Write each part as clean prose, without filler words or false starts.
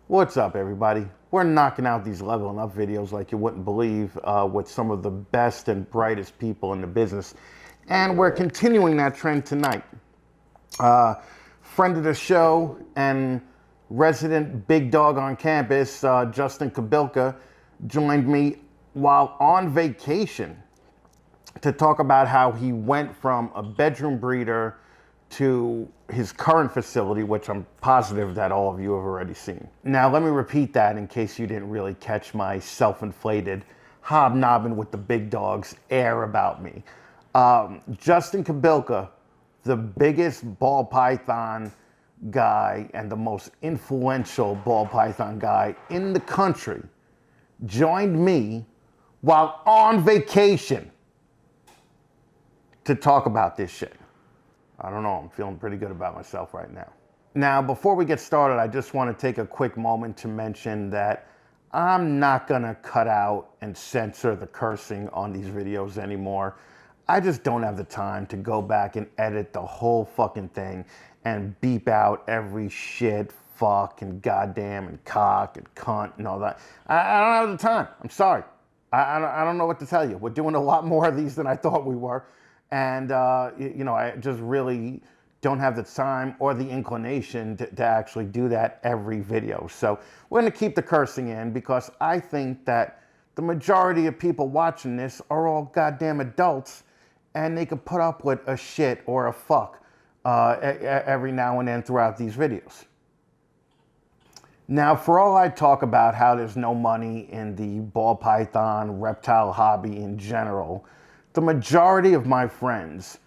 What's up, everybody? We're knocking out these leveling up videos like you wouldn't believe with some of the best and brightest people in the business. And we're continuing that trend tonight. Friend of the show and resident big dog on campus, Justin Kobylka, joined me while on vacation to talk about how he went from a bedroom breeder to his current facility, which I'm positive that all of you have already seen. Now, let me repeat that in case you didn't really catch my self-inflated hobnobbing with the big dogs air about me. Justin Kobylka, the biggest ball python guy and the most influential ball python guy in the country, joined me while on vacation to talk about this shit. I don't know, I'm feeling pretty good about myself right now. Now, before we get started, I just want to take a quick moment to mention that I'm not gonna cut out and censor the cursing on these videos anymore. I just don't have the time to go back and edit the whole fucking thing and beep out every shit, fuck, and goddamn, and cock, and cunt, and all that. I don't have the time, I'm sorry. I don't know what to tell you. We're doing a lot more of these than I thought we were. And, you know, I just really don't have the time or the inclination to actually do that every video. So we're going to keep the cursing in because I think that the majority of people watching this are all goddamn adults and they can put up with a shit or a fuck every now and then throughout these videos. Now, for all I talk about how there's no money in the ball python reptile hobby in general, the majority of my friends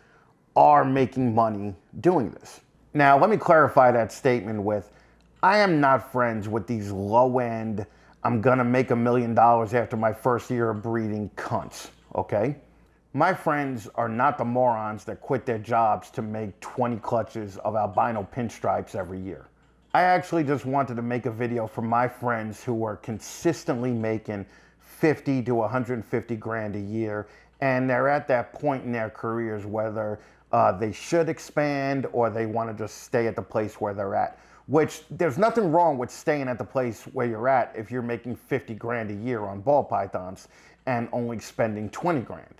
are making money doing this. Now, let me clarify that statement with, I am not friends with these low-end, I'm gonna make $1 million after my first year of breeding cunts, okay? My friends are not the morons that quit their jobs to make 20 clutches of albino pinstripes every year. I actually just wanted to make a video for my friends who are consistently making 50 to 150 grand a year, and they're at that point in their careers whether they should expand or they want to just stay at the place where they're at. Which, there's nothing wrong with staying at the place where you're at if you're making 50 grand a year on ball pythons and only spending 20 grand.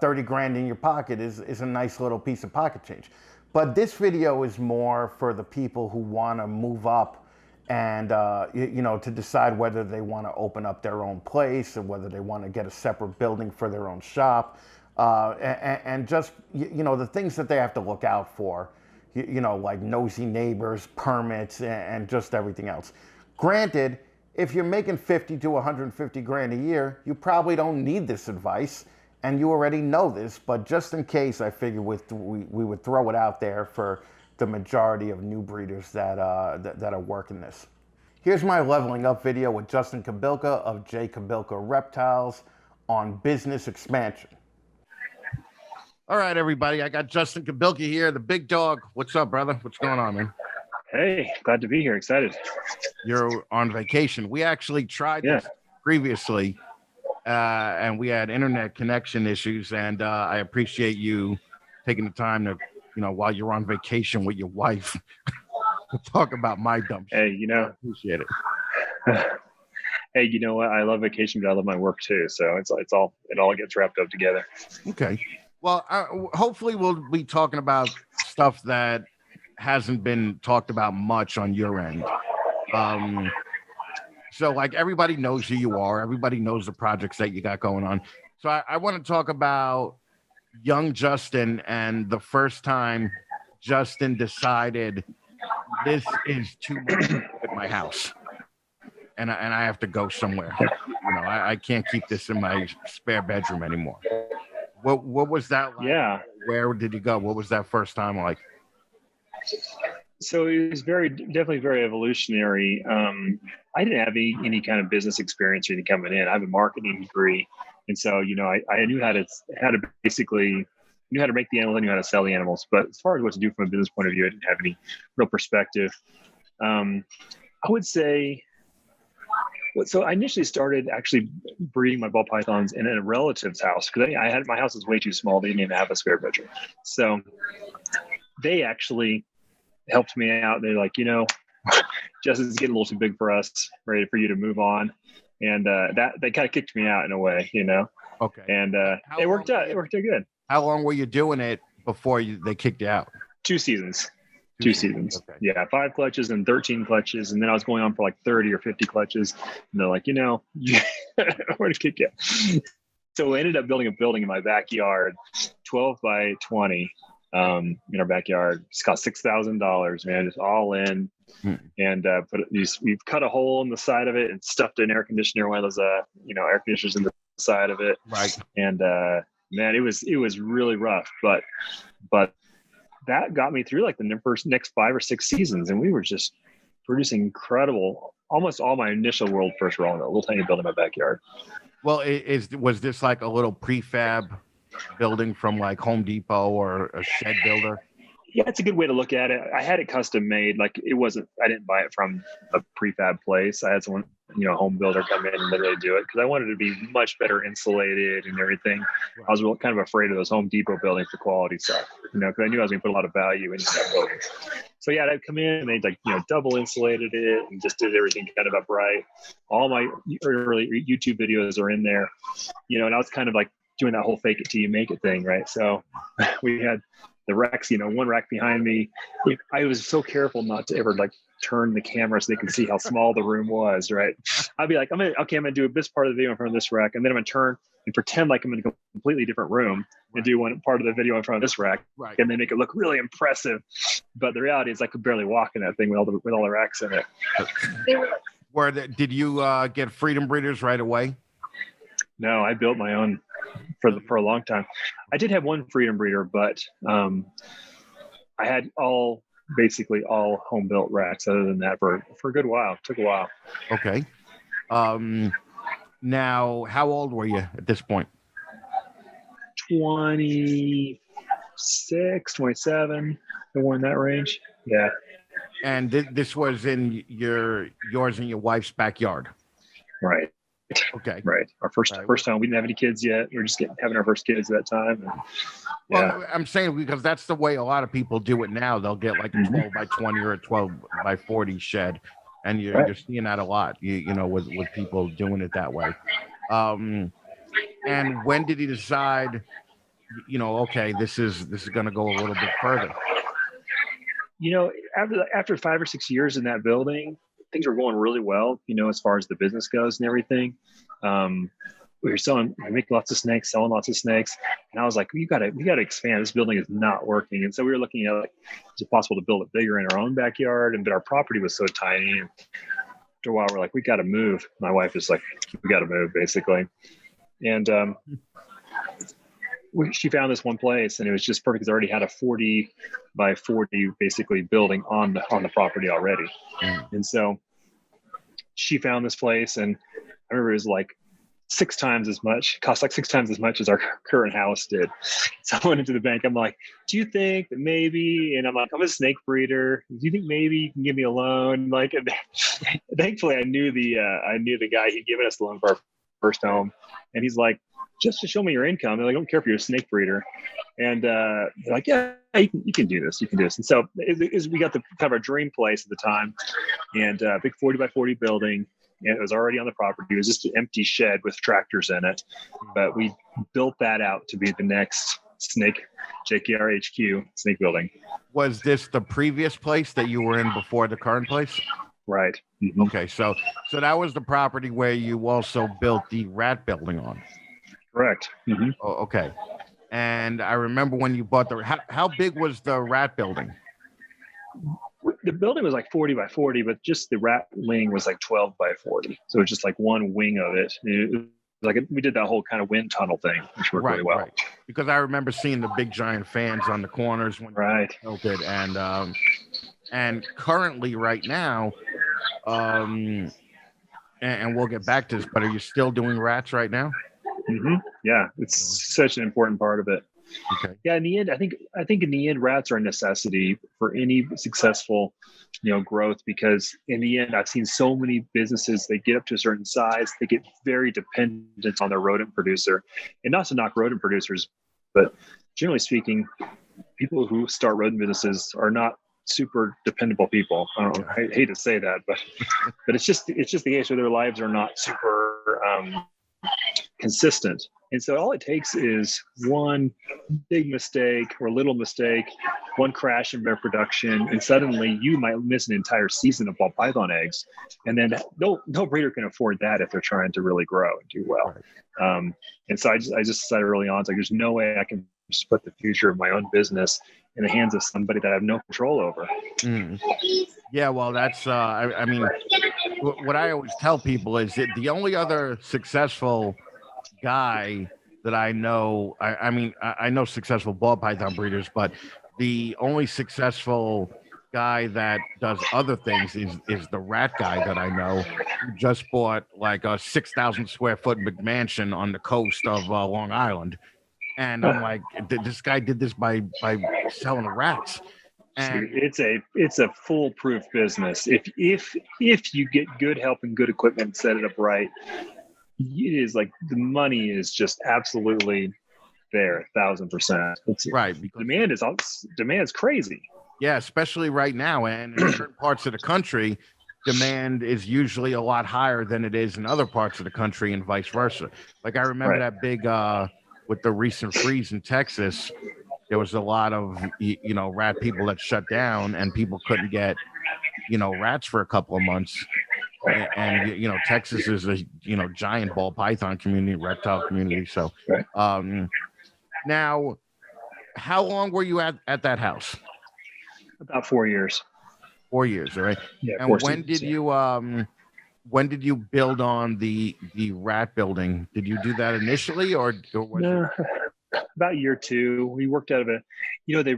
30 grand in your pocket is a nice little piece of pocket change. But this video is more for the people who want to move up and you know, to decide whether they want to open up their own place or whether they want to get a separate building for their own shop, and just, you know, the things that they have to look out for, you know, like nosy neighbors, permits, and just everything else. Granted, if you're making 50 to 150 grand a year, you probably don't need this advice, and you already know this, but just in case, I figured we would throw it out there for the majority of new breeders that are working this. Here's my leveling up video with Justin Kobylka of J. Kobylka Reptiles on business expansion. All right, everybody, I got Justin Kobylka here, the big dog. What's up, brother? What's going on, man? Hey, glad to be here. Excited. You're on vacation. We actually tried this previously, and we had internet connection issues, and I appreciate you taking the time to, you know, while you're on vacation with your wife, to talk about my dumb shit. Hey, you know, I appreciate it. Hey, you know what? I love vacation, but I love my work too. So it all gets wrapped up together. Okay. Well, hopefully we'll be talking about stuff that hasn't been talked about much on your end. So like everybody knows who you are. Everybody knows the projects that you got going on. So I want to talk about young Justin and the first time Justin decided this is too much at my house. and I have to go somewhere. You know, I can't keep this in my spare bedroom anymore. What was that like? Yeah. Where did you go? What was that first time like? So it was definitely very evolutionary. I didn't have any kind of business experience or anything coming in. I have a marketing degree, and so I knew how to basically knew how to make the animals, I knew how to sell the animals. But as far as what to do from a business point of view, I didn't have any real perspective. I would say. So I initially started actually breeding my ball pythons in a relative's house because my house was way too small. They didn't even have a spare bedroom, so they actually helped me out. They're like, Justin's getting a little too big for us, ready for you to move on. And that they kind of kicked me out in a way, Okay. And it worked out. It worked out good. How long were you doing it before they kicked you out? 2 seasons. 2 seasons. Okay. Yeah, 5 clutches and 13 clutches. And then I was going on for like 30 or 50 clutches. And they're like, we're going to kick you. So we ended up building a building in my backyard, 12 by 20. In our backyard. It's cost $6,000, man, just all in. And we've cut a hole in the side of it and stuffed an air conditioner, one of those air conditioners in the side of it. Right. And man, it was really rough, but that got me through like the next 5 or 6 seasons, and we were just producing incredible. Almost all my initial world first were all in a little tiny building in my backyard. Well, was this like a little prefab building from like Home Depot or a shed builder? Yeah, it's a good way to look at it. I had it custom made. Like I didn't buy it from a prefab place. I had someone, home builder come in and literally do it because I wanted it to be much better insulated and everything. Right. I was kind of afraid of those Home Depot buildings for quality stuff, because I knew I was going to put a lot of value into that building. So yeah, I'd come in and they'd double insulated it and just did everything kind of upright. All my early YouTube videos are in there, and I was kind of like doing that whole fake it till you make it thing, right? So we had the racks, one rack behind me. I was so careful not to ever turn the camera so they could see how small the room was, right? I'd be like, I'm gonna do this part of the video in front of this rack, and then I'm gonna turn and pretend like I'm in a completely different room and do one part of the video in front of this rack, right, and then make it look really impressive. But the reality is I could barely walk in that thing with all the racks in it. Did you get freedom breeders right away? No, I built my own for a long time. I did have one freedom breeder, but I had basically all home built racks. Other than that, for a good while, it took a while. Okay. Now, how old were you at this point? 26, 27, somewhere in that range. Yeah. And this was in yours and your wife's backyard. Right. Okay. Right. Our first time. We didn't have any kids yet. We were just having our first kids at that time. And, well, I'm saying because that's the way a lot of people do it now. They'll get like a 12 by 20 or a 12 by 40 shed, and you're seeing that a lot. With people doing it that way. And when did he decide? Okay, this is going to go a little bit further. After 5 or 6 years in that building, things were going really well, as far as the business goes and everything. We make lots of snakes, selling lots of snakes. And I was like, we got to expand. This building is not working. And so we were looking at is it possible to build it bigger in our own backyard? But our property was so tiny. And after a while, we're like, we got to move. My wife is like, we got to move, basically. And she found this one place, and it was just perfect because it already had a 40 by 40 basically building on the property already. And so she found this place, and I remember it was like 6 times as much, cost like 6 times as much as our current house did. So I went into the bank. I'm like, do you think that maybe, and I'm like, I'm a snake breeder. Do you think maybe you can give me a loan? Like, and thankfully I knew the guy who'd given us the loan for our first home. And he's like, just to show me your income. They're like, I don't care if you're a snake breeder. And they're like, yeah, you can do this. You can do this. And so we got the kind of our dream place at the time, and a big 40 by 40 building. And it was already on the property. It was just an empty shed with tractors in it. But we built that out to be the next snake JKR HQ snake building. Was this the previous place that you were in before the current place? Right. Mm-hmm. Okay. So that was the property where you also built the rat building on. Correct. Mm-hmm. Oh, okay. And I remember when you bought how big was the rat building? the building was like 40 by 40, but just the rat wing was like 12 by 40. So it's just like one wing of it. It was like we did that whole kind of wind tunnel thing, which worked really well. Right. Because I remember seeing the big giant fans on the corners when Right. you built it, and currently right now, and we'll get back to this, but are you still doing rats right now? Mm-hmm. Yeah, it's such an important part of it. Okay. Yeah, in the end, I think in the end, rats are a necessity for any successful, growth. Because in the end, I've seen so many businesses, they get up to a certain size, they get very dependent on their rodent producer, and not to knock rodent producers, but generally speaking, people who start rodent businesses are not super dependable people. I hate to say that, but it's just the case where their lives are not super consistent. And so all it takes is one big mistake or little mistake, one crash in their production, and suddenly you might miss an entire season of ball python eggs. And then no breeder can afford that if they're trying to really grow and do well. Right. And so I just decided early on, it's like, there's no way I can just put the future of my own business in the hands of somebody that I have no control over. Mm. Yeah, well, that's, I mean, what I always tell people is that the only other successful guy that I know, I know successful ball python breeders, but the only successful guy that does other things is the rat guy that I know, who just bought like a 6,000 square foot McMansion on the coast of Long Island. And I'm like, this guy did this by selling rats. And it's a foolproof business. If you get good help and good equipment, set it up right, it is like the money is just absolutely there, 1,000%. Right, because demand's crazy. Yeah, especially right now, and in certain parts of the country, demand is usually a lot higher than it is in other parts of the country, and vice versa. Like I remember that big with the recent freeze in Texas, there was a lot of rat people that shut down, and people couldn't get rats for a couple of months. And Texas is a giant ball python community, reptile community. So now, how long were you at that house? About 4 years. 4 years, all right. Yeah. And when did you build on the rat building? Did you do that initially, or was it? About year 2, we worked out of the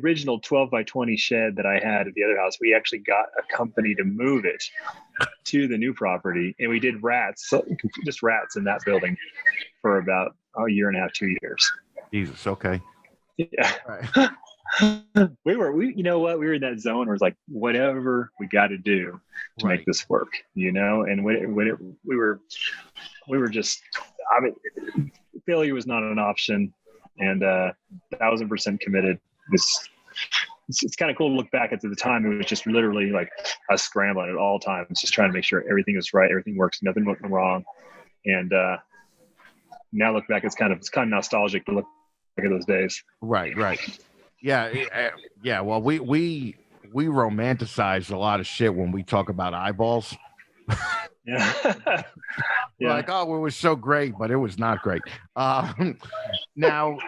original 12 by 20 shed that I had at the other house. We actually got a company to move it to the new property, and we did just rats in that building for about a year and a half, 2 years. Jesus. Okay. Yeah. Right. we were in that zone where it's like, whatever we got to do to make this work, and we were just, failure was not an option. And 1,000% committed. It's kind of cool to look back at the time. It was just literally like us scrambling at all times, just trying to make sure everything was right, everything works, nothing went wrong. And now look back, it's kind of nostalgic to look back at those days. Right. Yeah. Well, we romanticize a lot of shit when we talk about eyeballs. Yeah. Like, oh, it was so great, but it was not great. Now,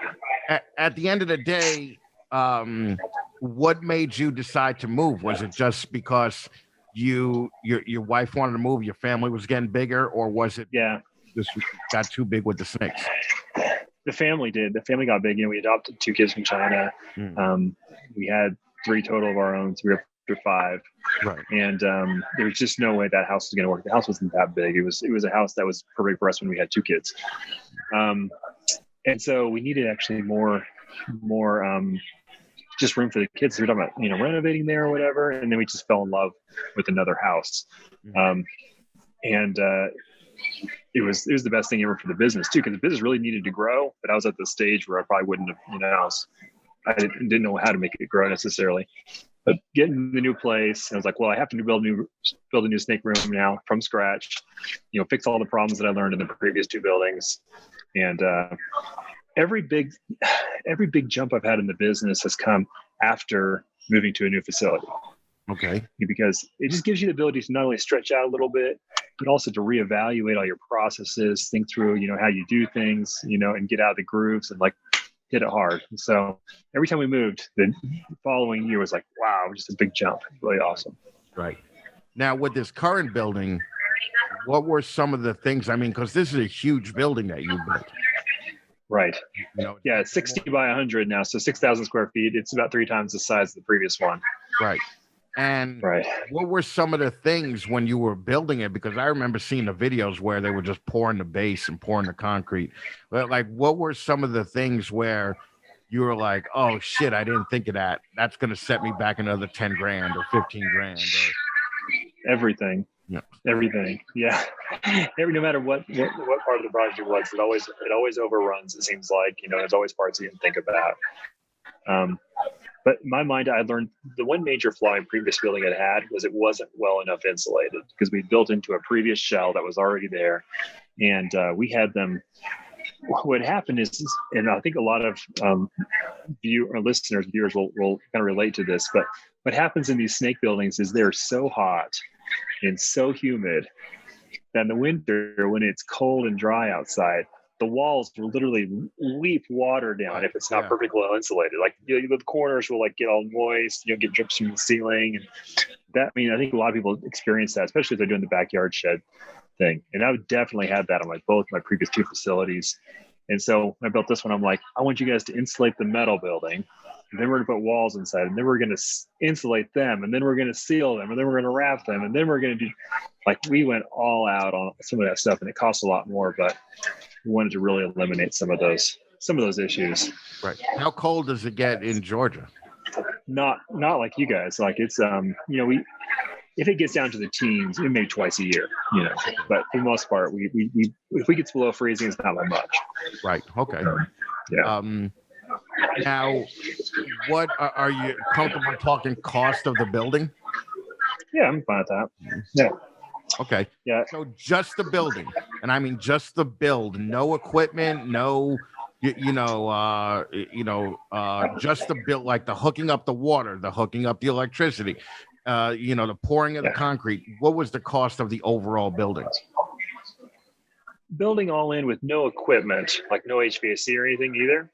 at the end of the day, what made you decide to move? Was it just because your wife wanted to move, your family was getting bigger, or was it just got too big with the snakes? The family did. The family got big. We adopted 2 kids from China. We had 3 total of our own, so we were up to 5. Right. And there was just no way that house was going to work. The house wasn't that big. It was a house that was perfect for us when we had 2 kids. And so we needed actually more just room for the kids. We were talking about, renovating there or whatever. And then we just fell in love with another house. And it was the best thing ever for the business too, because the business really needed to grow. But I was at the stage where I probably wouldn't have, I didn't know how to make it grow necessarily. But getting the new place, I was like, well, I have to build a new snake room now from scratch, fix all the problems that I learned in the previous 2 buildings. And every big jump I've had in the business has come after moving to a new facility. Okay. Because it just gives you the ability to not only stretch out a little bit, but also to reevaluate all your processes, think through, how you do things, and get out of the grooves and like hit it hard. And so every time we moved, the following year was like, wow, just a big jump. Really awesome. Right. Now, with this current building, what were some of the things? I mean, because this is a huge building that you built. Right. You know, Yeah, it's 60 by 100 now, so 6,000 square feet. It's about 3 times the size of the previous one. right. And Right. what were some of the things when you were building it? Because I remember seeing the videos where they were just pouring the base and pouring the concrete. But like, what were some of the things where you were like, oh shit, I didn't think of that. That's going to set me back another 10 grand or 15 grand. Or, Everything. yeah. Everything. Yeah. No matter what part of the project it was, it always overruns. It seems like, there's always parts you didn't think about. But in my mind, I learned the one major flaw in previous building it had was it wasn't well enough insulated because we built into a previous shell that was already there. And we had them. What happened is, and I think a lot of viewers will kind of relate to this, but what happens in these snake buildings is they're so hot and so humid that in the winter, when it's cold and dry outside, the walls will literally leap water down if it's not perfectly well insulated. Like the corners will get all moist, get drips from the ceiling. And that, I think a lot of people experience that, especially if they're doing the backyard shed thing. And I would definitely have that on both my previous 2 facilities. And so when I built this one, I'm like, I want you guys to insulate the metal building. And then we're going to put walls inside, and then we're going to insulate them, and then we're going to seal them, and then we're going to wrap them, and then we're going to do we went all out on some of that stuff, and it costs a lot more, but we wanted to really eliminate some of those issues. Right. How cold does it get in Georgia? Not like you guys. It's if it gets down to the teens, it may twice a year, but for the most part, we if we get below freezing, it's not by much. Right. Okay. Yeah. Now, what are you comfortable talking cost of the building? Yeah, I'm fine with that. Yeah. Okay. Yeah. So just the building, and I mean just the build, no equipment, no, just the build, like the hooking up the water, the hooking up the electricity, the pouring of the concrete. What was the cost of the overall building? Building all in with no equipment, like no HVAC or anything either?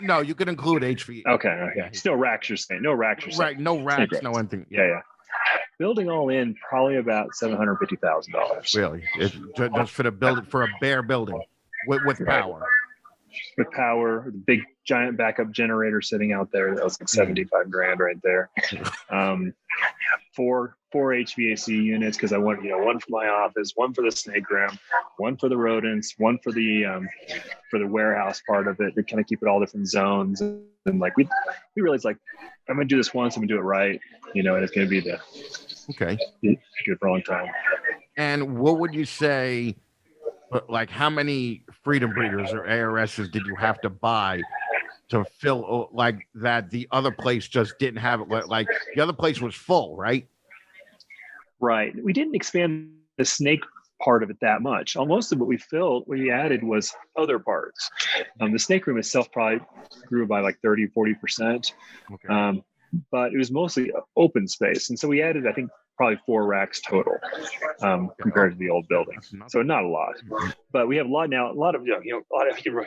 No, you could include HVAC. Okay. Still racks, you're saying. No racks, you're saying. Right, no racks, no anything. Yeah. Building all in, probably about $750,000. Really? Just for the building, for a bare building with power? With power, the big giant backup generator sitting out there, that was like 75 grand right there. Four HVAC units, because I want one for my office, one for the snake room, one for the rodents, one for the warehouse part of it, to kind of keep it all different zones. And we realized I'm gonna do this once, I'm gonna do it right, and it's gonna be good for a long time. And what would you say? How many Freedom Breeders or ARSs did you have to buy to fill that? The other place just didn't have it. The other place was full, right? Right. We didn't expand the snake part of it that much. Most of what we added was other parts. The snake room itself probably grew by 30, 40%. Okay. But it was mostly open space. And so we added, I think, probably 4 racks total compared to the old building. So not a lot, but we have a lot now. A lot of you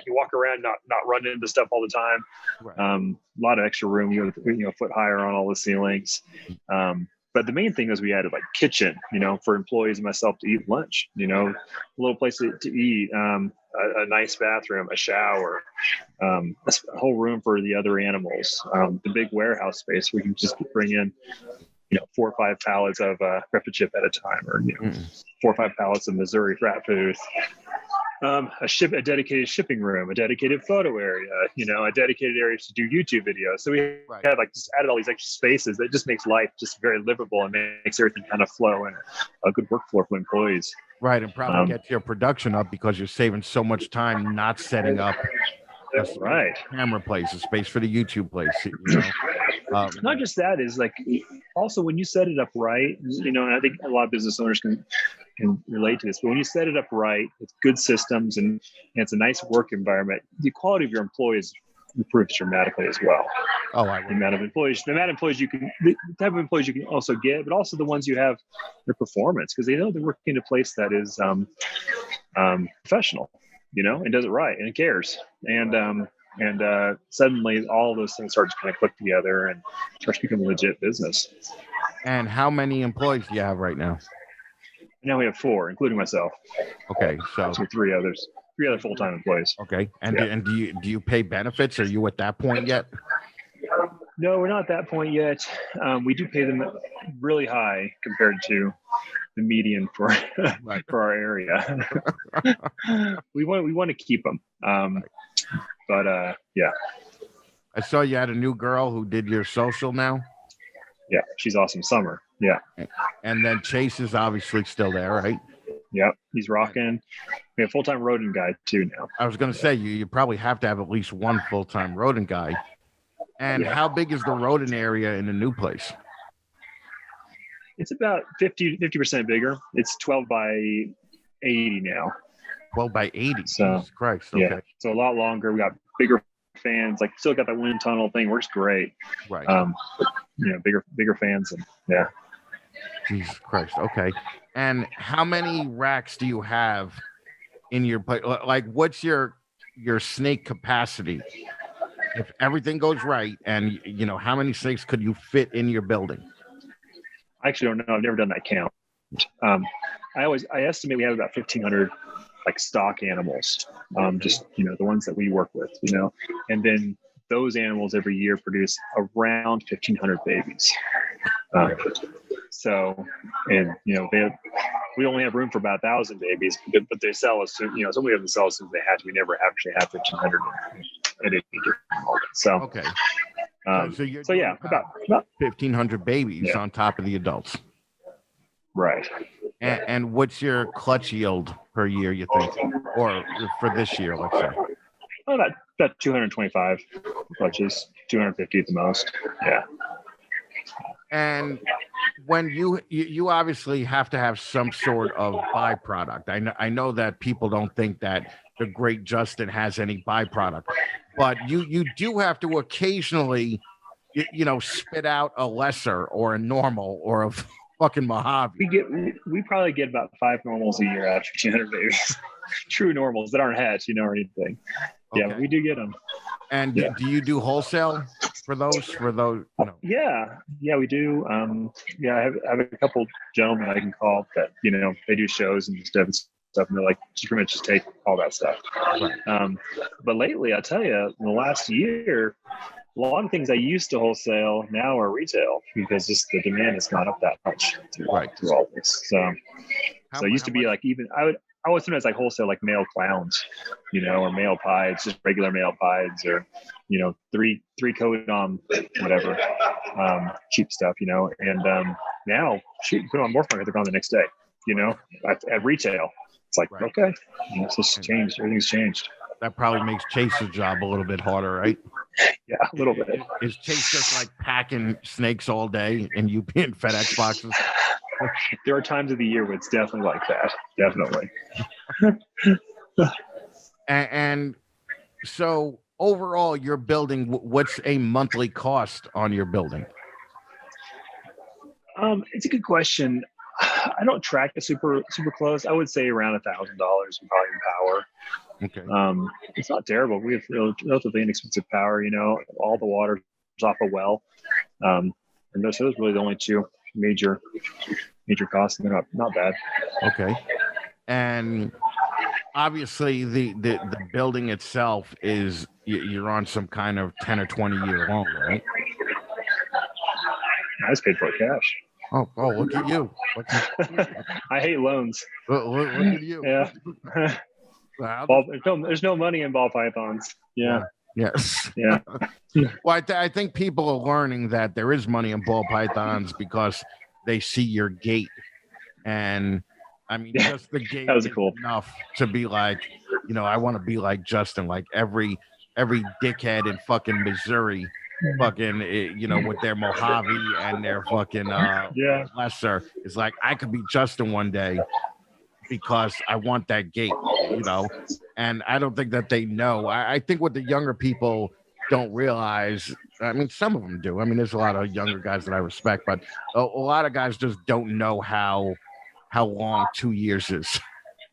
walk around not running into stuff all the time. Right. A lot of extra room. A foot higher on all the ceilings. But the main thing is we added kitchen, for employees and myself to eat lunch. A little place to eat. A nice bathroom, a shower, a whole room for the other animals. The big warehouse space we can just bring in 4 or 5 pallets of Reptile chip at a time, or 4 or 5 pallets of Missouri rat food. A dedicated shipping room, a dedicated photo area, a dedicated area to do YouTube videos. So we had just added all these extra spaces that just makes life just very livable and makes everything kind of flow and a good workflow for employees. Right, and probably get your production up because you're saving so much time not setting up camera place, a space for the YouTube place. Not just that, is also when you set it up right, and I think a lot of business owners can relate to this, but when you set it up right with good systems and it's a nice work environment, the quality of your employees improves dramatically as well. The amount of employees the type of employees you can also get, but also the ones you have, their performance, because they know they're working in a place that is professional, and does it right and it cares. And And suddenly all of those things start to kind of click together and starts becoming a legit business. And how many employees do you have right now? Now we have 4, including myself. Okay, so 3 other full-time employees. okay, and Yeah. do you pay benefits? Are you at that point yet? No, we're not at that point yet. We do pay them really high compared to the median for Right. for our area. we want to keep them, but yeah. I saw you had a new girl who did your social now. Yeah, she's awesome. Summer. Yeah. And then Chase is obviously still there, right? Yep, he's rocking. We have a full-time rodent guy too now. I was going to say you probably have to have at least one full-time rodent guy. And how big is the rodent area in the new place? It's about 50% bigger. It's 12 by 80 now. 12 by 80. So, Jesus Christ. Okay. Yeah, so a lot longer. We got bigger fans. Like, still got that wind tunnel thing. Works great. Right. Bigger fans, and yeah. Jesus Christ. Okay. And how many racks do you have in your place? Like, what's your snake capacity? If everything goes right, and how many snakes could you fit in your building? I actually don't know. I've never done that count. I estimate we have about 1,500 like stock animals, just the ones that we work with, and then those animals every year produce around 1,500 babies. So, and we only have room for about 1,000 babies, but they sell as soon, some of them sell as soon as they have to. We never actually have 1,500 at any given moment. So, okay. So yeah, about 1,500 babies on top of the adults. Right. And what's your clutch yield per year, you think? Or for this year, let's say? Oh, about 225 clutches, 250 at the most. Yeah. And when you obviously have to have some sort of byproduct. I know that people don't think that the great Justin has any byproduct, but you do have to occasionally, spit out a lesser or a normal or a fucking Mojave. We probably get about 5 normals a year after 200 babies. True normals that aren't hatched, or anything. Okay. Yeah, we do get them. And do you do wholesale for those? No. Yeah, we do. I have a couple gentlemen I can call that they do shows and stuff, and they're like, just pretty much just take all that stuff. Right. But lately, I'll tell you, in the last year, a lot of things I used to wholesale now are retail because just the demand has gone up that much through all this. So it used to be like I would sometimes like wholesale like male clowns, or male pieds, just regular male pieds, or three coat on whatever, cheap stuff, and now shoot, you put on more fun, they're gone the next day, at retail. It's like, okay, it's just changed. Everything's changed. That probably makes Chase's job a little bit harder, right? Yeah, a little bit. Is Chase just like packing snakes all day and you being FedEx boxes? There are times of the year where it's definitely like that. Definitely. And so overall, your building, what's a monthly cost on your building? It's a good question. I don't track it super close. I would say around $1,000 in volume power. Okay. It's not terrible. We have relatively inexpensive power. All the water's off a well, and those are really the only two major costs, and they're not bad. Okay. And obviously, the building itself is you're on some kind of 10 or 20 year loan, right? I just paid for it cash. Oh, look at you. I hate loans. Look at you. Yeah. There's no money in ball pythons. Yeah. Yes. Yeah. Well, I think people are learning that there is money in ball pythons because they see your gait. And I mean, just the gait that was is cool. enough to be like, I want to be like Justin, like every dickhead in fucking Missouri, fucking, with their Mojave and their fucking lesser is like, I could be Justin one day because I want that gate, and I don't think that they know. I think what the younger people don't realize, I mean, some of them do. I mean, there's a lot of younger guys that I respect, but a lot of guys just don't know how long 2 years is.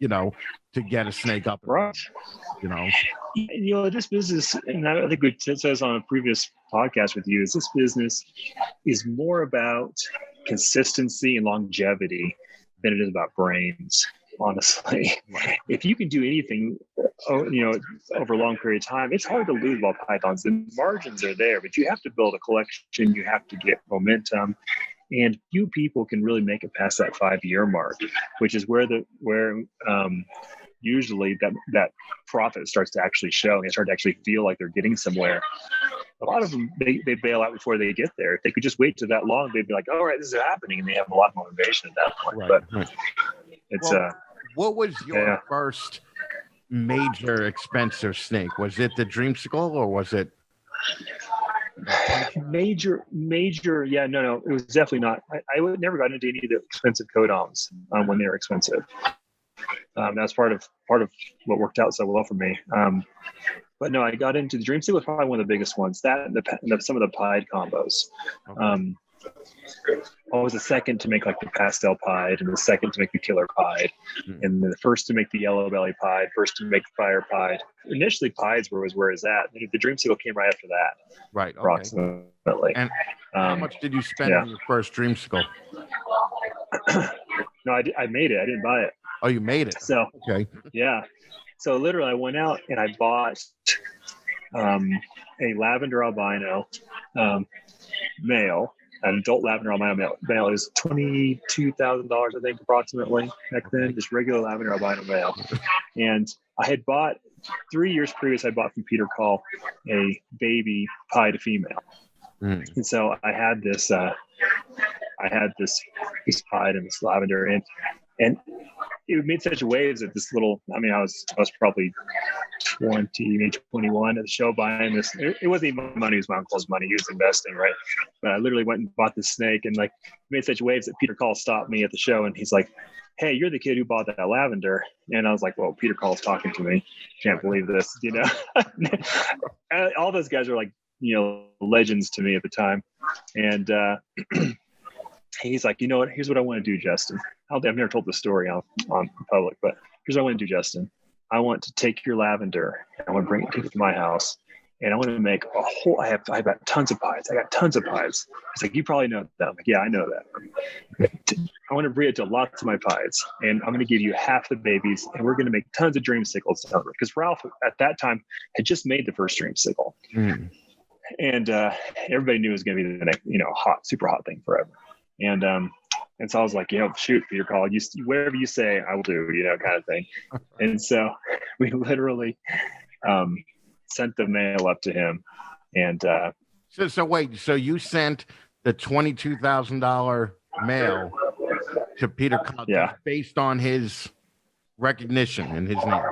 to get a snake up. Right. This business, and I think it says on a previous podcast with you, is this business is more about consistency and longevity than it is about brains. Honestly, if you can do anything, over a long period of time, it's hard to lose ball pythons. The margins are there, but you have to build a collection. You have to get momentum, and few people can really make it past that 5-year mark, which is where usually that profit starts to actually show, and they start to actually feel like they're getting somewhere. A lot of them, they bail out before they get there. If they could just wait to that long, they'd be like, "All right, this is happening," and they have a lot more motivation at that point. But it's what was your first major expensive snake? Was it the Dreamsicle, or was it major? Yeah, no, it was definitely not. I would never got into any of the expensive codoms when they were expensive. That's part of what worked out so well for me. But no, I got into the Dreamsicle was probably one of the biggest ones. That and some of the pied combos. Okay. I was the second to make like the pastel pied, and the second to make the killer pied, and the first to make the yellow belly pied, first to make the fire pied. Initially, pieds was where it's at. The Dreamsicle came right after that. Right. Okay. Approximately. And how much did you spend on your first Dreamsicle? No, I made it. I didn't buy it. Oh, you made it. So okay. Yeah. So literally, I went out and I bought a lavender albino male. An adult lavender albino male is $22,000, I think, approximately back then. Just regular lavender albino male. And I had bought 3 years previous. I bought from Peter Call a baby pied female, and so I had this piece pied and this lavender, and it made such waves that this little. I mean, I was probably 20, maybe 21 at the show buying this. It wasn't even my money; it was my uncle's money. He was investing, right? But I literally went and bought this snake, and like made such waves that Peter Call stopped me at the show, and he's like, "Hey, you're the kid who bought that lavender." And I was like, "Well, Peter Call's talking to me. Can't believe this." All those guys are like, legends to me at the time, and he's like, "You know what? Here's what I want to do, Justin. I've never told this story on public, but here's what I want to do, Justin. I want to take your lavender and I want to take it to my house, and I want to make a whole. I've got tons of pies. I got tons of pies." He's like, "You probably know that." I'm like, "Yeah, I know that. I want to breed it to lots of my pies, and I'm going to give you half the babies, and we're going to make tons of Dreamsicles." Because Ralph at that time had just made the first Dreamsicle, and everybody knew it was going to be the next, super hot thing forever. And so I was like, shoot, Peter Call, whatever you say, I will do, kind of thing. And so we literally sent the mail up to him. And so wait, so you sent the $22,000 mail to Peter Call based on his recognition and his name?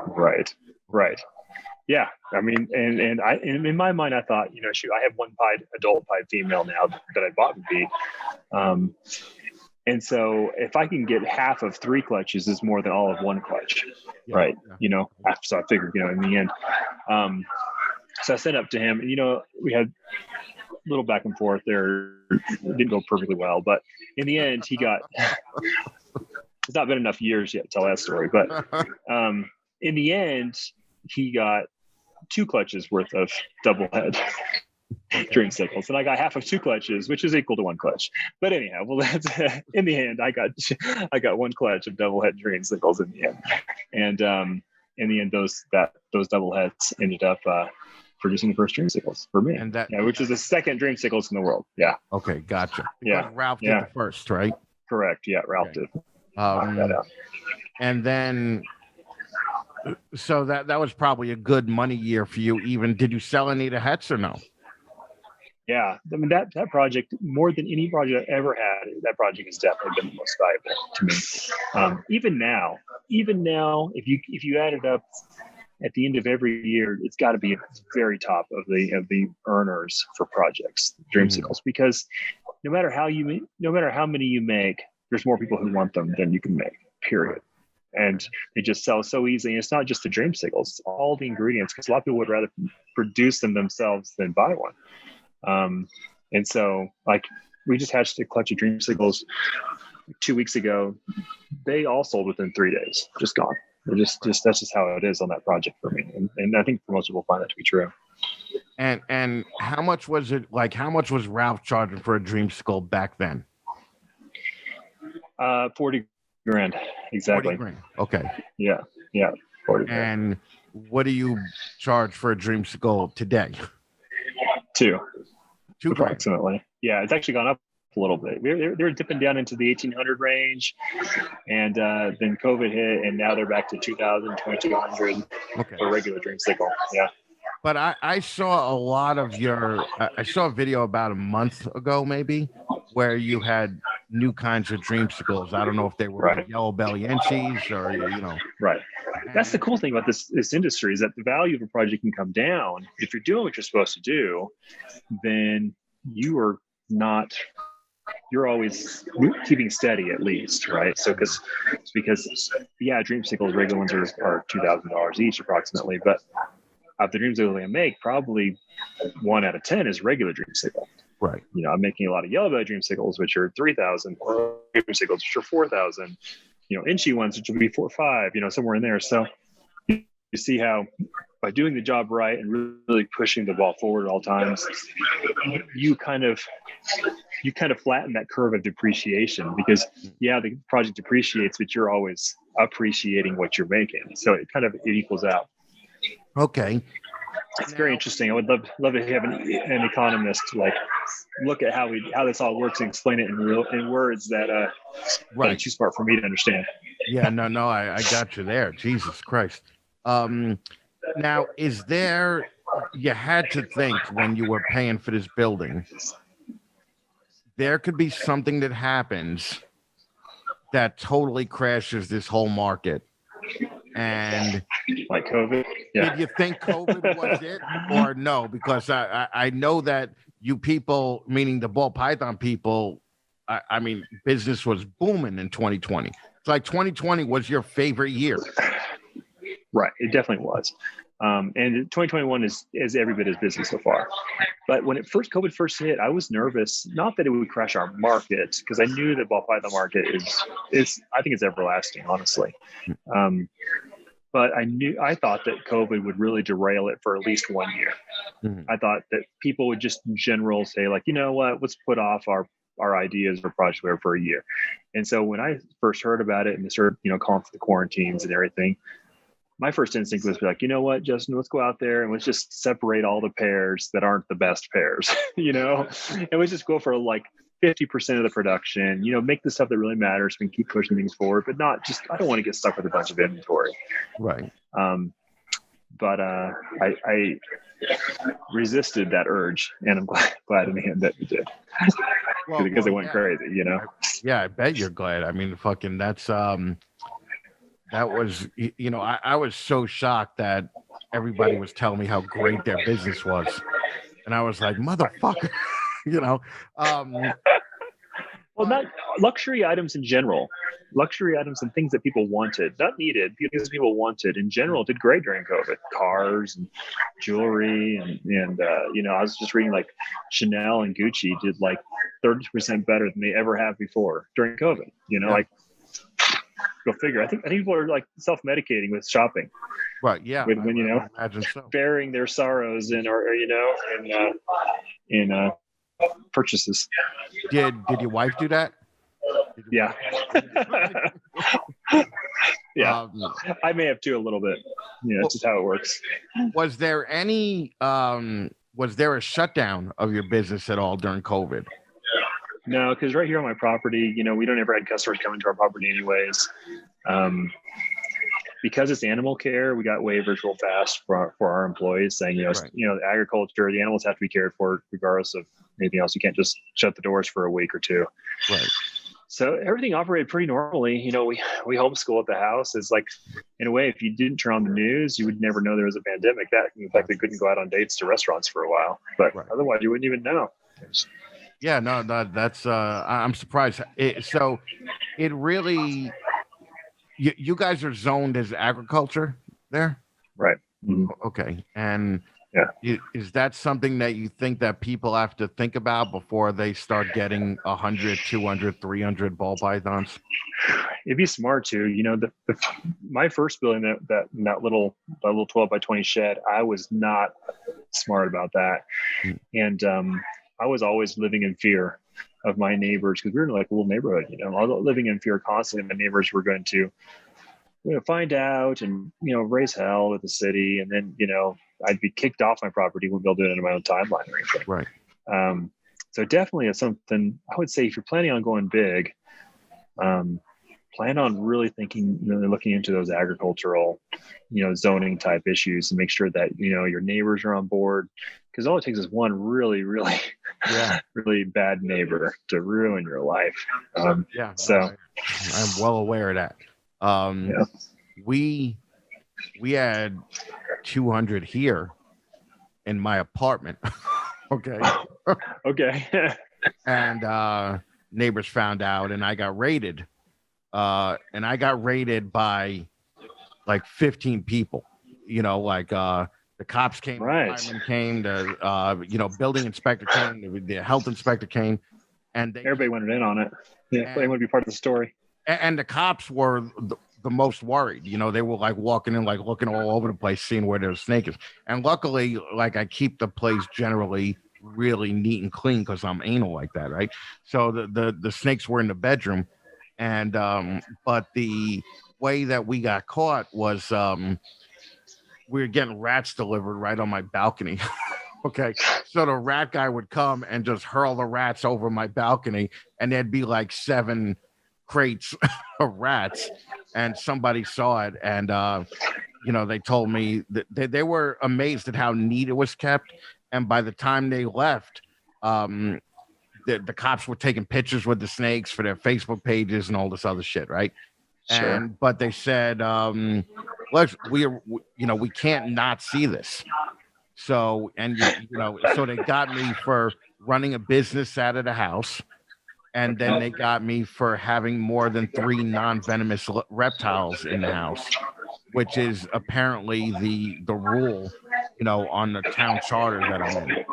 Right. Yeah. I mean, and in my mind, I thought, shoot, I have one adult pied female now that I bought from Pete. And so if I can get half of 3 clutches is more than all of 1 clutch, right? Yeah. So I figured, in the end. So I sent it up to him, and, we had a little back and forth there. It didn't go perfectly well, but in the end, he got, it's not been enough years yet to tell that story, but in the end, he got 2 clutches worth of double head Dreamsicles, and I got half of 2 clutches, which is equal to 1 clutch. But anyhow, that's in the end, I got 1 clutch of double head Dreamsicles in the end, and in the end, those double heads ended up producing the first Dreamsicles for me, and which is the second Dreamsicles in the world. Yeah. Okay, gotcha. Yeah, Ralph did the first, right? Correct. Yeah, Ralph did. That out. And then. So that was probably a good money year for you. Even did you sell any of the hets or no? Yeah, I mean that project, more than any project I ever had, that project has definitely been the most valuable to me. Even now, if you add it up at the end of every year, it's got to be very top of the earners for projects, Dreamsicles, because no matter how many you make, there's more people who want them than you can make. Period. And they just sell so easily. And it's not just the Dreamsicles, it's all the ingredients, because a lot of people would rather produce them themselves than buy one. And so, like, we just hatched a clutch of Dreamsicles 2 weeks ago. They all sold within 3 days, just gone. Just that's just how it is on that project for me, and I think for most people find that to be true. And how much was it? Like, how much was Ralph charging for a Dreamsicle back then? 40 grand exactly. 40 grand. Okay. Yeah. 40 grand. And what do you charge for a Dreamsicle today? Two $2,000. approximately. Yeah, it's actually gone up a little bit. They were dipping down into the 1,800 range, and then COVID hit, and now they're back to 2,000, 2,200 for a regular Dreamsicle. Yeah. But I saw a lot of I saw a video about a month ago, maybe, where you had new kinds of Dreamsicles. I don't know if they were yellow belly inchies or, Right. That's the cool thing about this industry, is that the value of a project can come down. If you're doing what you're supposed to do, then you're always keeping steady at least, right? So because Dreamsicles, regular ones are $2,000 each approximately, but of the Dreamsicle I make, probably 1 out of 10 is regular Dreamsicle. Right. I'm making a lot of yellow belly Dreamsicles, which are 3,000, or Dreamsicles, which are 4,000. Inchy ones, which will be 4 or 5. Somewhere in there. So you see how by doing the job right and really pushing the ball forward at all times, you kind of flatten that curve of depreciation, because the project depreciates, but you're always appreciating what you're making. So it equals out. Okay. It's very interesting. I would love to have an economist look at how this all works and explain it in words that are too smart for me to understand. Yeah, no, I got you there. Jesus Christ. Now, you had to think when you were paying for this building, there could be something that happens that totally crashes this whole market. And like COVID. Yeah. Did you think COVID was it or no? Because I know that you people, meaning the ball python people, I mean, business was booming in 2020. It's like 2020 was your favorite year. Right. It definitely was. And 2021 is every bit as busy so far. But when COVID first hit, I was nervous, not that it would crash our market, because I knew that ball python market is I think it's everlasting, honestly. But I thought that COVID would really derail it for at least 1 year. Mm-hmm. I thought that people would just in general say, like, you know what, let's put off our ideas or project for a year. And so when I first heard about it and they started, calling for the quarantines and everything, my first instinct was like, you know what, Justin, let's go out there and let's just separate all the pairs that aren't the best pairs, and let's just go for like 50% of the production, make the stuff that really matters and keep pushing things forward, but not just, I don't want to get stuck with a bunch of inventory. Right. But I resisted that urge, and I'm glad in the end that we did. Because it went crazy, Yeah, I bet you're glad. I mean, fucking that was, I was so shocked that everybody was telling me how great their business was. And I was like, motherfucker, Well, not luxury items in general. Luxury items and things that people wanted, not needed, because people wanted in general, did great during COVID. Cars and jewelry and I was just reading like Chanel and Gucci did like 30% better than they ever have before during COVID. Like, go figure. I think people are like self-medicating with shopping. Right. Yeah. When imagine so. Bearing their sorrows in purchases. Did your wife do that? Yeah. Yeah. I may have too, a little bit. It's just how it works. Was there a shutdown of your business at all during COVID? No, because right here on my property, we don't ever had customers coming to our property anyways. Because it's animal care, we got waivers real fast for our employees saying, the agriculture, the animals have to be cared for regardless of anything else. You can't just shut the doors for a week or two. Right. So everything operated pretty normally. We homeschool at the house. It's like, in a way, if you didn't turn on the news, you would never know there was a pandemic. In fact, they couldn't go out on dates to restaurants for a while. But otherwise, you wouldn't even know. Yeah, no, that's I'm surprised. So it really, you guys are zoned as agriculture there? Right. Mm-hmm. Okay. And is that something that you think that people have to think about before they start getting 100, 200, 300 ball pythons? it'd be smart to, my first building, that little 12 by 20 shed, I was not smart about that. And I was always living in fear of my neighbors, because we were in like a little neighborhood, I was living in fear constantly. My neighbors were going to find out and, raise hell with the city. And then, I'd be kicked off my property, wouldn't be able to do it in my own timeline or anything. Right. So definitely it's something I would say, if you're planning on going big, plan on really thinking, looking into those agricultural, zoning type issues, and make sure that, your neighbors are on board. Because all it takes is one really, really, really bad neighbor to ruin your life. I'm well aware of that. We had 200 here in my apartment. Okay. And neighbors found out, and I got raided. And I got raided by like 15 people. The cops came, right. The fireman came, the building inspector came, the health inspector came, and everybody went in on it. Yeah, they want to be part of the story. And the cops were the most worried. They were like walking in, like looking all over the place, seeing where the snake is. And luckily, like, I keep the place generally really neat and clean because I'm anal like that, right? So the snakes were in the bedroom, and but the way that we got caught was we were getting rats delivered right on my balcony. Okay, so the rat guy would come and just hurl the rats over my balcony, and there'd be like 7 crates of rats, and somebody saw it, and they told me that they were amazed at how neat it was kept. And by the time they left, the cops were taking pictures with the snakes for their Facebook pages and all this other shit, right? Sure. But they said, look, we can't not see this. So, and so they got me for running a business out of the house, and then they got me for having more than 3 non-venomous reptiles in the house, which is apparently the rule, on the town charter that I'm in.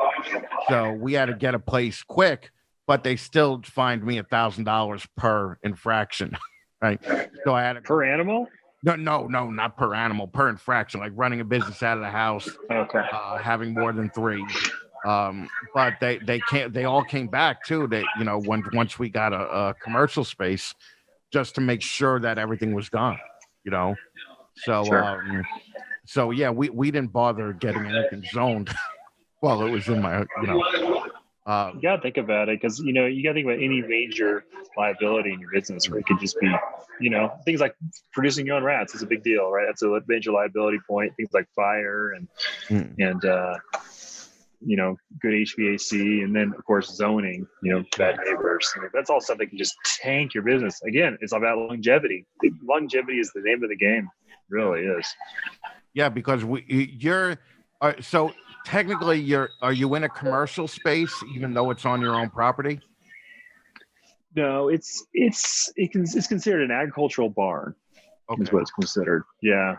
So we had to get a place quick, but they still fined me $1,000 per infraction, right? So I had per animal. No, not per animal, per infraction, like running a business out of the house, having more than 3. But they all came back too. They, once we got a commercial space, just to make sure that everything was gone, So, sure. So yeah, we didn't bother getting anything zoned while it was in my, you gotta think about it, because you gotta think about any major liability in your business, where it could just be, things like producing your own rats is a big deal, right? That's a major liability point. Things like fire and good HVAC, and then of course zoning, bad neighbors. That's all stuff that can just tank your business. Again, it's about longevity. Longevity is the name of the game. It really is. Yeah, because you're so technically are you in a commercial space even though it's on your own property? No, it's considered an agricultural barn. Okay. Is what it's considered. Yeah.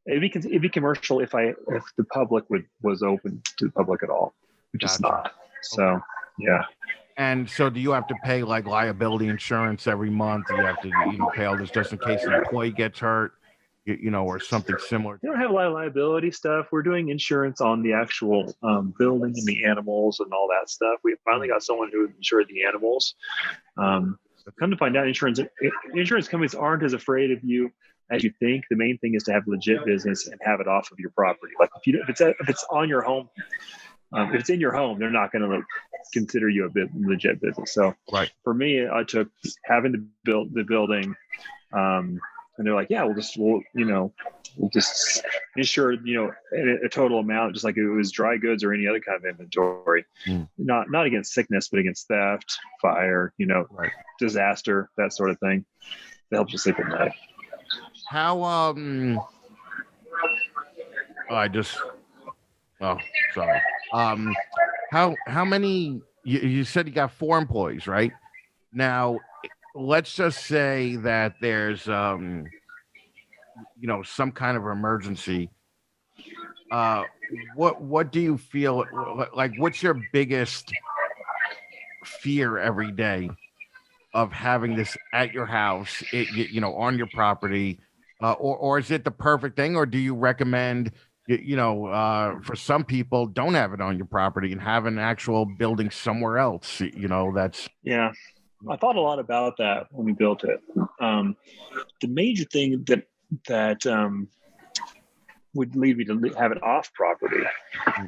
It'd be commercial if the public was open to the public at all, which is not. So, yeah. And so, do you have to pay like liability insurance every month? Do you have to pay all this just in case an employee gets hurt, or something similar? We don't have a lot of liability stuff. We're doing insurance on the actual building and the animals and all that stuff. We finally got someone who insured the animals. Come to find out, insurance companies aren't as afraid of you as you think. The main thing is to have legit business and have it off of your property. Like if it's on your home, if it's in your home, they're not going to consider you a legit business. So for me, I took having to build the building, and they're like, yeah, we'll just insure, a total amount, just like it was dry goods or any other kind of inventory, not against sickness, but against theft, fire, disaster, that sort of thing. That helps you sleep at night. How sorry. How many? You said you got 4 employees, right? Now, let's just say that there's some kind of emergency. What do you feel like? What's your biggest fear every day of having this at your house, on your property, or is it the perfect thing, or do you recommend, for some people, don't have it on your property and have an actual building somewhere else? That's I thought a lot about that when we built it. The major thing that would lead me to have it off property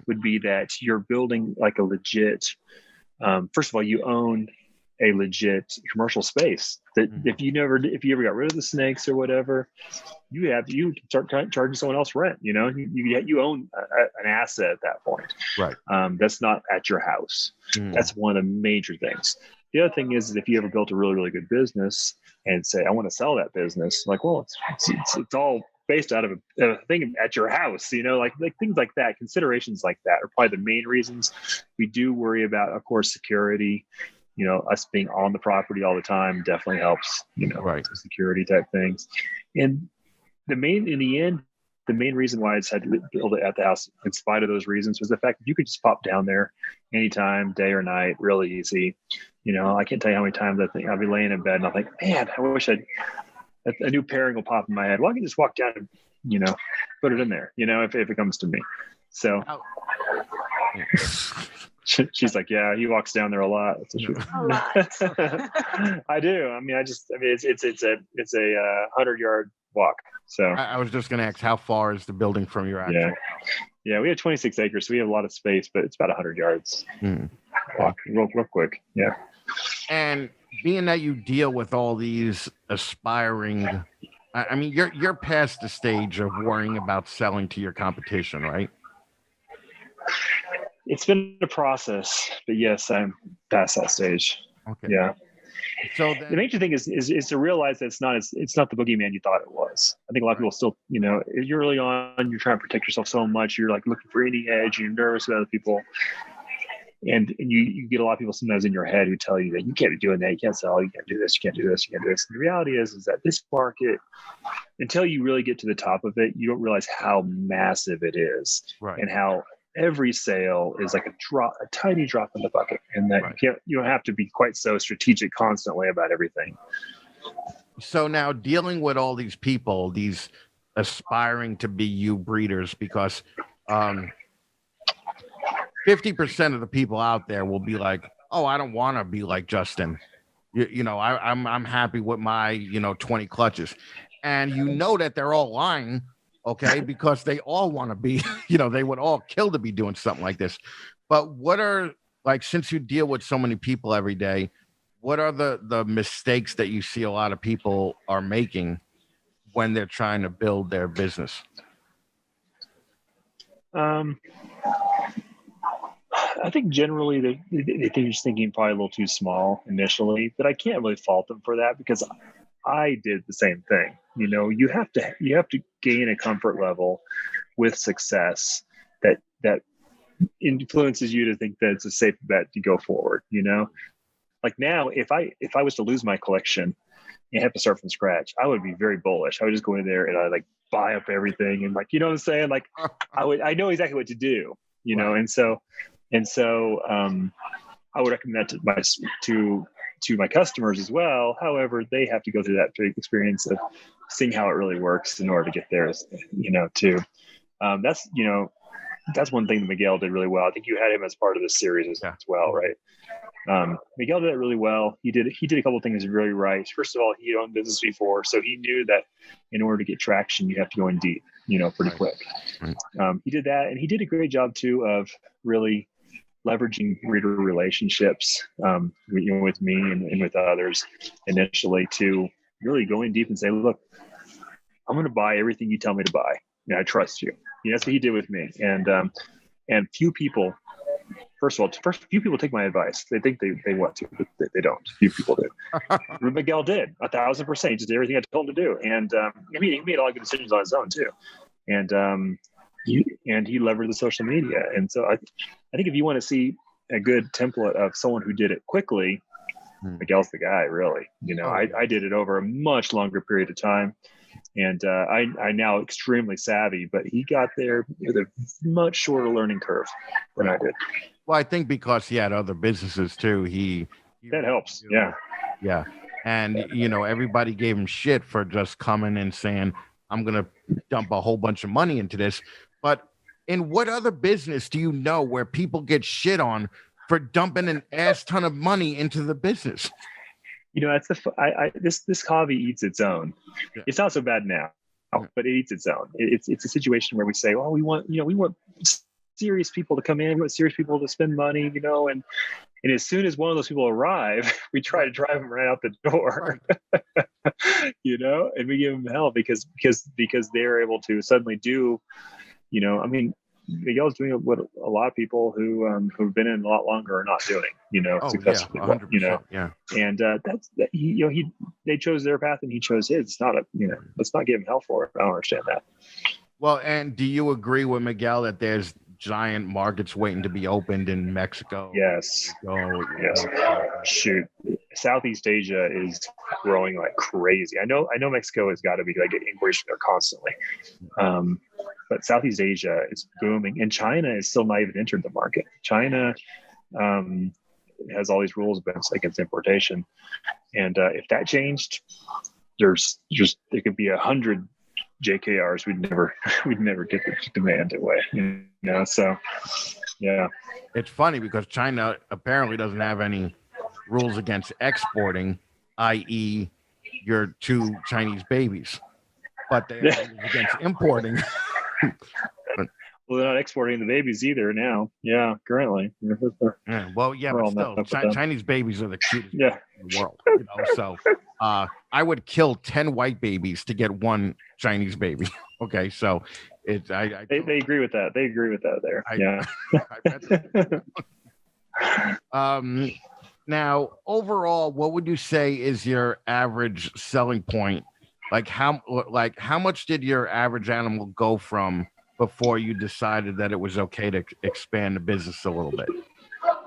would be that you're building like a legit. First of all, you own a legit commercial space that if you ever got rid of the snakes or whatever, you can start charging someone else rent. You own an asset at that point. Right. That's not at your house. That's one of the major things. The other thing is that if you ever built a really, really good business and say, I want to sell that business, like, well, it's all based out of a thing at your house, like things like that. Considerations like that are probably the main reasons. We do worry about, of course, security. Us being on the property all the time definitely helps, right. Security type things. And in the end, the main reason why I decided to build it at the house, in spite of those reasons, was the fact that you could just pop down there anytime, day or night, really easy. I can't tell you how many times I'll be laying in bed and I'll think, man, I wish a new pairing will pop in my head. Well, I can just walk down and, put it in there, if it comes to me. So she's like, yeah, he walks down there a lot. A lot. I do. It's a 100-yard walk. So I was just going to ask, how far is the building from your actual? Yeah, we have 26 acres, so we have a lot of space, but it's about 100 yards. Walk real quick. Yeah. And being that you deal with all these aspiring, you're past the stage of worrying about selling to your competition, right? It's been a process, but yes, I'm past that stage. Okay. Yeah. So the major thing is to realize that it's not the boogeyman you thought it was. I think a lot of people still, you're early on, you're trying to protect yourself so much. You're like looking for any edge. You're nervous about other people. And you get a lot of people sometimes in your head who tell you that you can't be doing that. You can't sell. You can't do this. You can't do this. You can't do this. And the reality is that this market, until you really get to the top of it, you don't realize how massive it is, right. And how every sale is like a tiny drop in the bucket, and that right. you don't have to be quite so strategic constantly about everything. So now dealing with all these people, these aspiring to be you breeders, because 50% of the people out there will be like, oh, I don't want to be like Justin. I'm happy with my 20 clutches, and that they're all lying. Okay, because they all want to be, they would all kill to be doing something like this. But what are, like, since you deal with so many people every day, what are the mistakes that you see a lot of people are making when they're trying to build their business? I think generally they're just thinking probably a little too small initially, but I can't really fault them for that because I did the same thing. You have to gain a comfort level with success that influences you to think that it's a safe bet to go forward. Like now, if I was to lose my collection and have to start from scratch, I would be very bullish. I would just go in there and I like buy up everything and what I'm saying? Like I know exactly what to do, Wow. and so I would recommend that to my customers as well. However, they have to go through that experience of seeing how it really works in order to get there, too. That's one thing that Miguel did really well. I think you had him as part of this series as well, right? Miguel did it really well. He did a couple of things really right. First of all, he owned business before, so he knew that in order to get traction, you have to go in deep, pretty quick. He did that, and he did a great job too of really leveraging reader relationships, with me and with others initially to really go in deep and say, look, I'm going to buy everything you tell me to buy. I trust you. That's what he did with me. And few people, few people take my advice. They think they want to, but they don't. Few people do. Miguel did 1,000%. He just did everything I told him to do. And he made a lot of good decisions on his own too. And he leveraged the social media. And so I think if you want to see a good template of someone who did it quickly, Miguel's the guy, really. I did it over a much longer period of time. And I now extremely savvy, but he got there with a much shorter learning curve than I did. Well, I think because he had other businesses too, he that helps. Yeah. Yeah. And, everybody gave him shit for just coming and saying, I'm going to dump a whole bunch of money into this. But in what other business do you know where people get shit on for dumping an ass ton of money into the business? That's this hobby eats its own. Yeah. It's not so bad now, but it eats its own. It's a situation where we say, oh, we want serious people to come in. We want serious people to spend money, and as soon as one of those people arrive, we try to drive them right out the door, right. And we give them hell because they're able to suddenly do, Miguel's doing what a lot of people who've been in a lot longer are not doing, successfully. Yeah, 100%, yeah. And they chose their path and he chose his. It's not let's not give him hell for it. I don't understand that. Well, and do you agree with Miguel that there's giant markets waiting to be opened in Mexico? Yes. Yes. Shoot. Southeast Asia is growing like crazy. I know Mexico has got to be like getting inquiries from there constantly. But Southeast Asia is booming, and China is still not even entered the market. China has all these rules against importation. And if that changed, there could be 100 JKRs. We'd never get the demand away. So yeah. It's funny because China apparently doesn't have any rules against exporting, i.e. your 2 Chinese babies, but they have rules against importing. Well, they're not exporting the babies either now. Yeah, currently. Yeah, well, yeah, but still, Chinese babies are the cutest in the world. So I would kill 10 white babies to get 1 Chinese baby. Okay, so it's they agree with that. They agree with that there. Yeah. Now, overall, what would you say is your average selling point? Like how much did your average animal go from before you decided that it was okay to expand the business a little bit?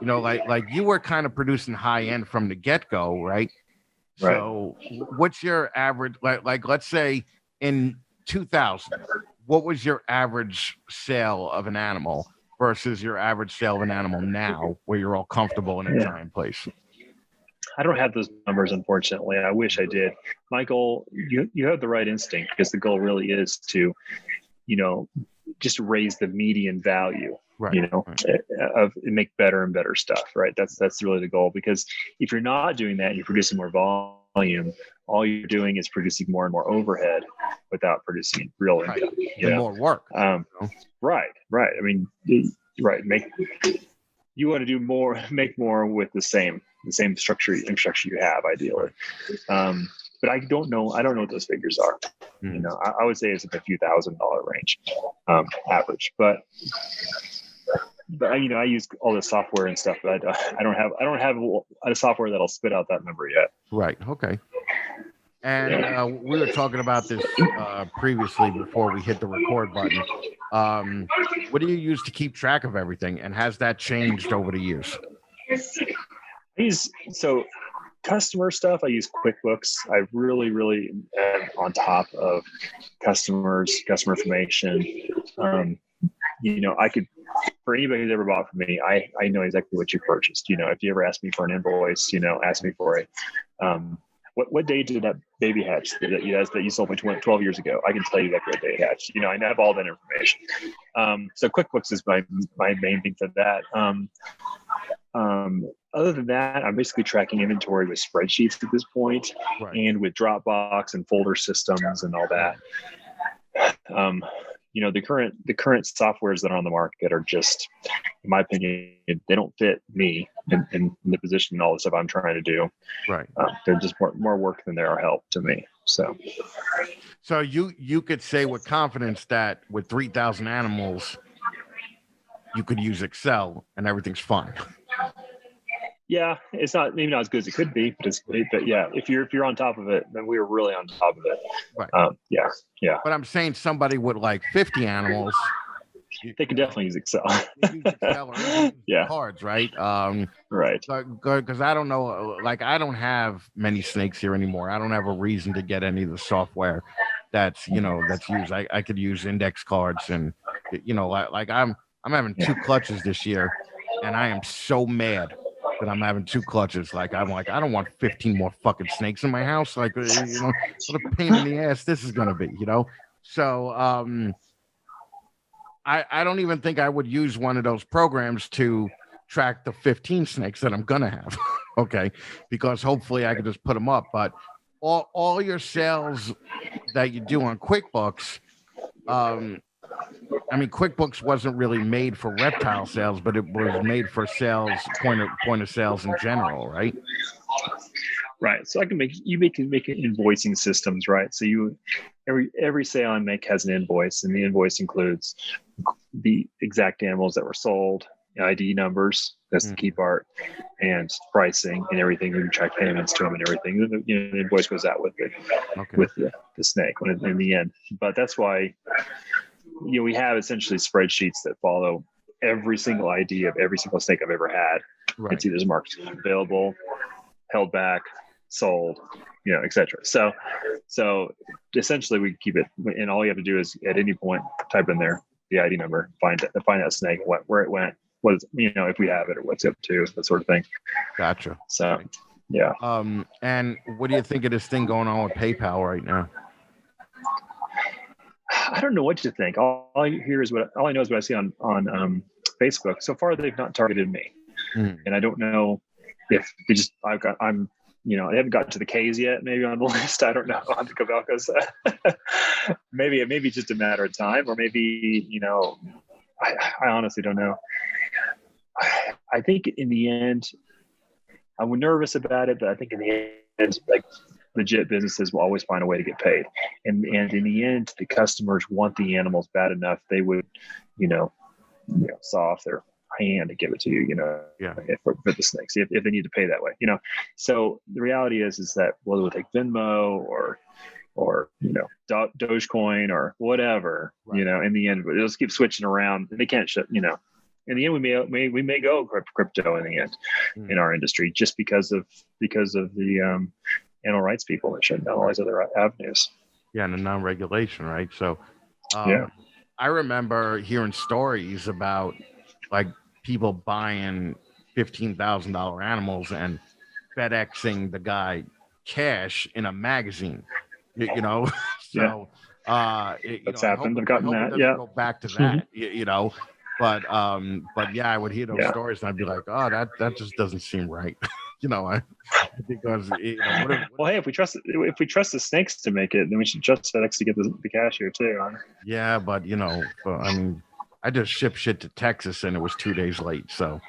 Like you were kind of producing high end from the get-go, right? Right. So what's your average, like let's say in 2000, what was your average sale of an animal versus your average sale of an animal now where you're all comfortable in a giant place? I don't have those numbers, unfortunately. I wish I did. My goal, you have the right instinct, because the goal really is to, just raise the median value, right. Of make better and better stuff, right? That's really the goal, because if you're not doing that, you're producing more volume. All you're doing is producing more and more overhead without producing real income. And more work. Right. I mean, right. You want to do more, make more with the same infrastructure you have, ideally. But I don't know what those figures are. I would say it's in a few $1,000 range, average. But I use all the software and stuff, but I don't have a software that'll spit out that number yet. Right. Okay. And we were talking about this previously before we hit the record button. What do you use to keep track of everything, and has that changed over the years? Customer stuff, I use QuickBooks. I really am on top of customer information. I could, for anybody who's ever bought from me, I know exactly what you purchased. If you ever ask me for an invoice, ask me for it. What day did that baby hatch that you sold me 12 years ago? I can tell you exactly what day it hatched. I have all that information. So QuickBooks is my main thing for that. Other than that, I'm basically tracking inventory with spreadsheets at this point, right. And with Dropbox and folder systems and all that. The current softwares that are on the market are just, in my opinion, they don't fit me in the position and all the stuff I'm trying to do. Right. They're just more work than they are help to me. So you could say with confidence that with 3,000 animals, you could use Excel and everything's fine. Yeah, it's maybe not as good as it could be, but yeah, if you're on top of it, then we were really on top of it. Right. Yeah. But I'm saying somebody with like 50 animals, they can definitely use Excel. Use Excel or use cards, right? Right. Because I don't know, like I don't have many snakes here anymore. I don't have a reason to get any of the software that's used. I could use index cards, and like I'm having 2 clutches this year, and I am so mad that I'm having 2 clutches. Like I'm like, I don't want 15 more fucking snakes in my house. Like, what a pain in the ass this is gonna be, So I don't even think I would use one of those programs to track the 15 snakes that I'm gonna have. Okay, because hopefully I could just put them up. But all your sales that you do on QuickBooks, QuickBooks wasn't really made for reptile sales, but it was made for sales, point of sales in general, right? Right. So I can make invoicing systems, right? So every sale I make has an invoice, and the invoice includes the exact animals that were sold, ID numbers, that's the key part, and pricing and everything. We can track payments to them and everything. The invoice goes out with it, with the snake in the end. But that's why we have essentially spreadsheets that follow every single ID of every single snake I've ever had. Right. It's either marked available, held back, sold, etc. So essentially we keep it, and all you have to do is at any point type in there the ID number, find that snake, where it went, what is, if we have it, or what's up to, that sort of thing. Gotcha. So yeah. And what do you think of this thing going on with PayPal right now? I don't know what to think. All I know is what I see on Facebook. So far, they've not targeted me, and I don't know if they just. I haven't gotten to the K's yet. Maybe on the list. I don't know on the Kobylkas. Maybe it may be just a matter of time, or maybe I honestly don't know. I think in the end, I'm nervous about it, but I think in the end, like, legit businesses will always find a way to get paid. And in the end, the customers want the animals bad enough, they would, saw off their hand to give it to you, for the snakes, if they need to pay that way, So the reality is that whether we'll take Venmo or Dogecoin or whatever, right. In the end, they'll just keep switching around, and they can't shut, in the end, we may go crypto in the end in our industry, just because of the animal rights people that shut down all these other avenues. Yeah, and the non-regulation, right? So, I remember hearing stories about like people buying $15,000 animals and FedExing the guy cash in a magazine. So that's happened. I've gotten that. Yeah, go back to that. But I would hear those stories and I'd be like, oh, that just doesn't seem right. Because well, hey, if we trust the snakes to make it, then we should trust FedEx to get the cash here too. Huh? Yeah, but I just shipped shit to Texas and it was 2 days late. So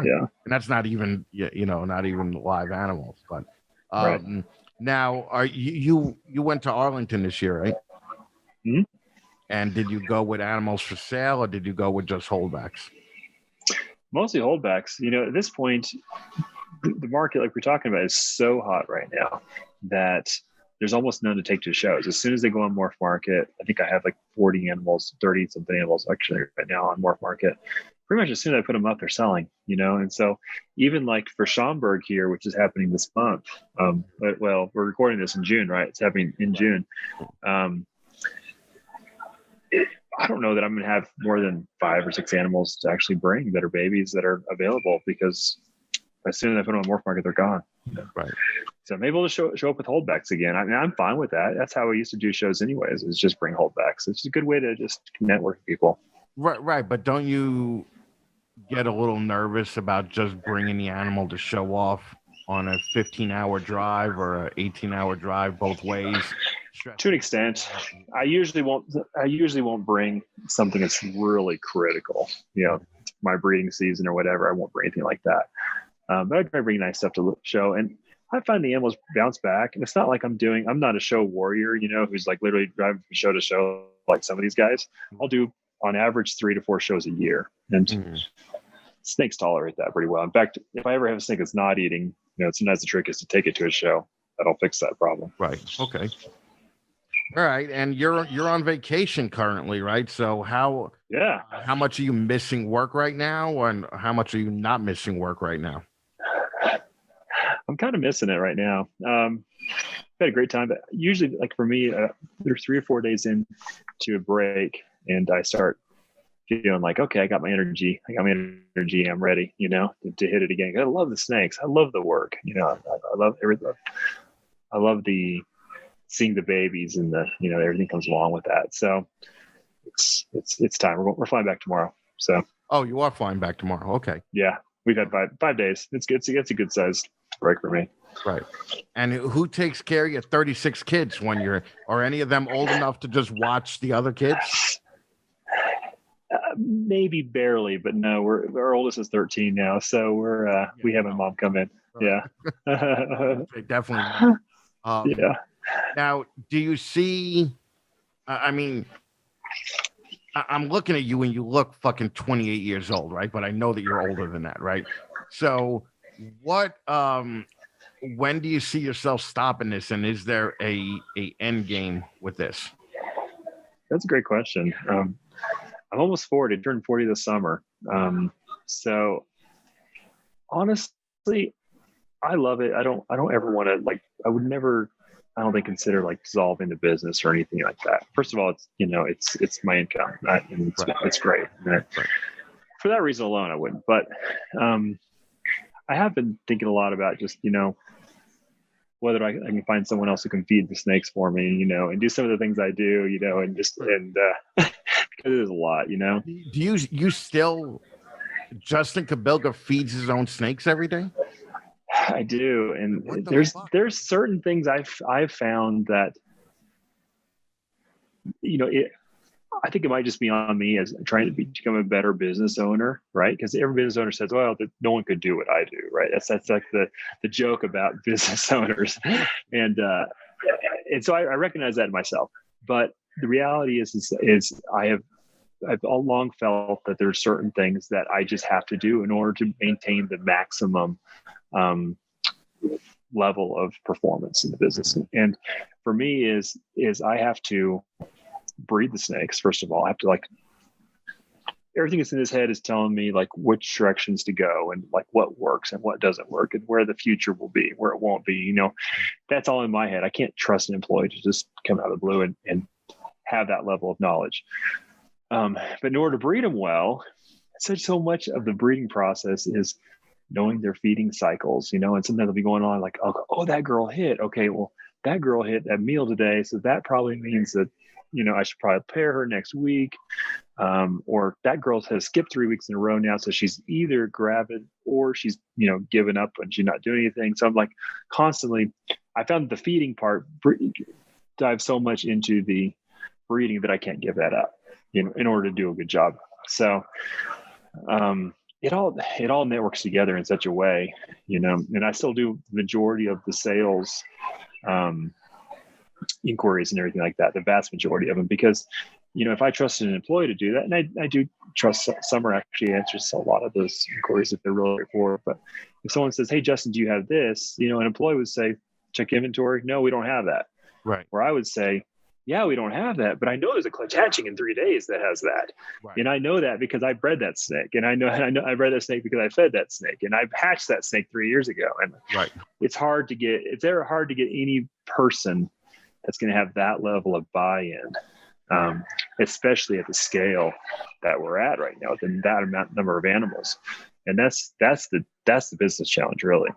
yeah, and that's not even not even live animals. But right. Now, are you went to Arlington this year, right? Mm-hmm. And did you go with animals for sale, or did you go with just holdbacks? Mostly holdbacks. At this point, the market, like we're talking about, is so hot right now that there's almost none to take to shows. As soon as they go on Morph Market, I think I have like 40 animals, 30 something animals actually right now on Morph Market. Pretty much as soon as I put them up, they're selling, And so even like for Schaumburg here, which is happening this month, we're recording this in June, right? It's happening in June. I don't know that I'm going to have more than 5 or 6 animals to actually bring that are babies that are available, because as soon as I put them on Morph Market, they're gone. Right. So maybe we'll show up with holdbacks again. I'm fine with that. That's how we used to do shows anyways, is just bring holdbacks. It's a good way to just network with people. Right. But don't you get a little nervous about just bringing the animal to show off on a 15-hour drive or an 18-hour drive both ways? To an extent, I usually won't bring something that's really critical, my breeding season or whatever. I won't bring anything like that. But I try to bring nice stuff to show, and I find the animals bounce back. And it's not like I'm not a show warrior, who's like literally driving from show to show like some of these guys. I'll do on average 3 to 4 shows a year, and snakes tolerate that pretty well. In fact, if I ever have a snake that's not eating, sometimes the trick is to take it to a show. That'll fix that problem. Right. Okay. All right, and you're on vacation currently, right? So how much are you missing work right now, and how much are you not missing work right now? I'm kind of missing it right now. I've had a great time, but usually, like for me, there's 3 or 4 days into a break, and I start feeling like, okay, I got my energy, I'm ready, to hit it again. I love the snakes. I love the work. I love everything. I love seeing the babies and everything comes along with that. So it's time. We're flying back tomorrow. So. Oh, you are flying back tomorrow. Okay. Yeah. We've had 5 days. It's good. It's a good sized break for me. Right. And who takes care of your 36 kids when are any of them old enough to just watch the other kids? Maybe barely, but no, our oldest is 13 now. So we have a mom come in. Right. Yeah. Definitely. Yeah. Now, do you see, I mean, I'm looking at you and you look fucking 28 years old, right? But I know that you're older than that, right? So when do you see yourself stopping this? And is there a end game with this? That's a great question. I'm almost 40, turned 40 this summer. So honestly, I love it. I don't ever want to I would never, I don't think consider dissolving the business or anything like that. First of all, it's my income, and it's great. Right. For that reason alone, I wouldn't. But I have been thinking a lot about just whether I can find someone else who can feed the snakes for me, and do some of the things I do, and just because there's a lot, Do you still Justin Kobylka feeds his own snakes every day? I do, and there's certain things I've found that I think it might just be on me as trying to become a better business owner, right? Because every business owner says, "Well, no one could do what I do," right? That's like the joke about business owners, and so I recognize that in myself. But the reality is I've all along felt that there's certain things that I just have to do in order to maintain the maximum level of performance in the business. And for me is I have to breed the snakes. First of all, I have to everything that's in his head is telling me which directions to go and what works and what doesn't work and where the future will be, where it won't be. That's all in my head. I can't trust an employee to just come out of the blue and have that level of knowledge. But in order to breed them well, so much of the breeding process is knowing their feeding cycles, and sometimes they'll be going on oh, that girl hit. Okay, well, that girl hit that meal today. So that probably means that, I should probably pair her next week. Or that girl has skipped 3 weeks in a row now. So she's either gravid or she's, given up and she's not doing anything. So I'm constantly, I found the feeding part dives so much into the breeding that I can't give that up, in order to do a good job. So, it all networks together in such a way, and I still do the majority of the sales, inquiries and everything like that, the vast majority of them, because, if I trusted an employee to do that, and I do trust Summer actually answers a lot of those inquiries if they're really straightforward. But if someone says, "Hey, Justin, do you have this?" An employee would say, "Check inventory." "No, we don't have that." Right. Or I would say, "Yeah, we don't have that, but I know there's a clutch hatching in 3 days that has that." Right. And I know that because I bred that snake, and I know I bred that snake because I fed that snake, and I hatched that snake 3 years ago. And right. It's hard to get any person that's going to have that level of buy-in, especially at the scale that we're at right now, within that number of animals. And that's the business challenge, really.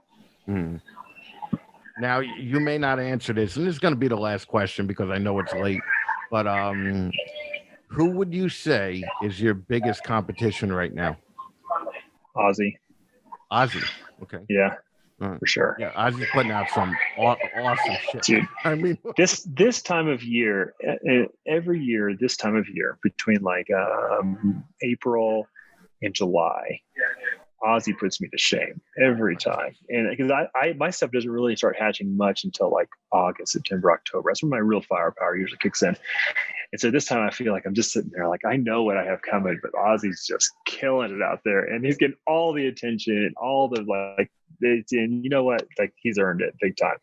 Mm. Now, you may not answer this, and this is going to be the last question because I know it's late, but who would you say is your biggest competition right now? Ozzy. Okay. Yeah, for sure. Yeah, Ozzy's putting out some awesome shit. Dude, I mean, this time of year, every year, this time of year, between April and July, Ozzy puts me to shame every time. And because my stuff doesn't really start hatching much until August, September, October. That's when my real firepower usually kicks in. And so this time I feel like I'm just sitting there I know what I have coming, but Ozzy's just killing it out there, and he's getting all the attention and all the and you know what? He's earned it big time.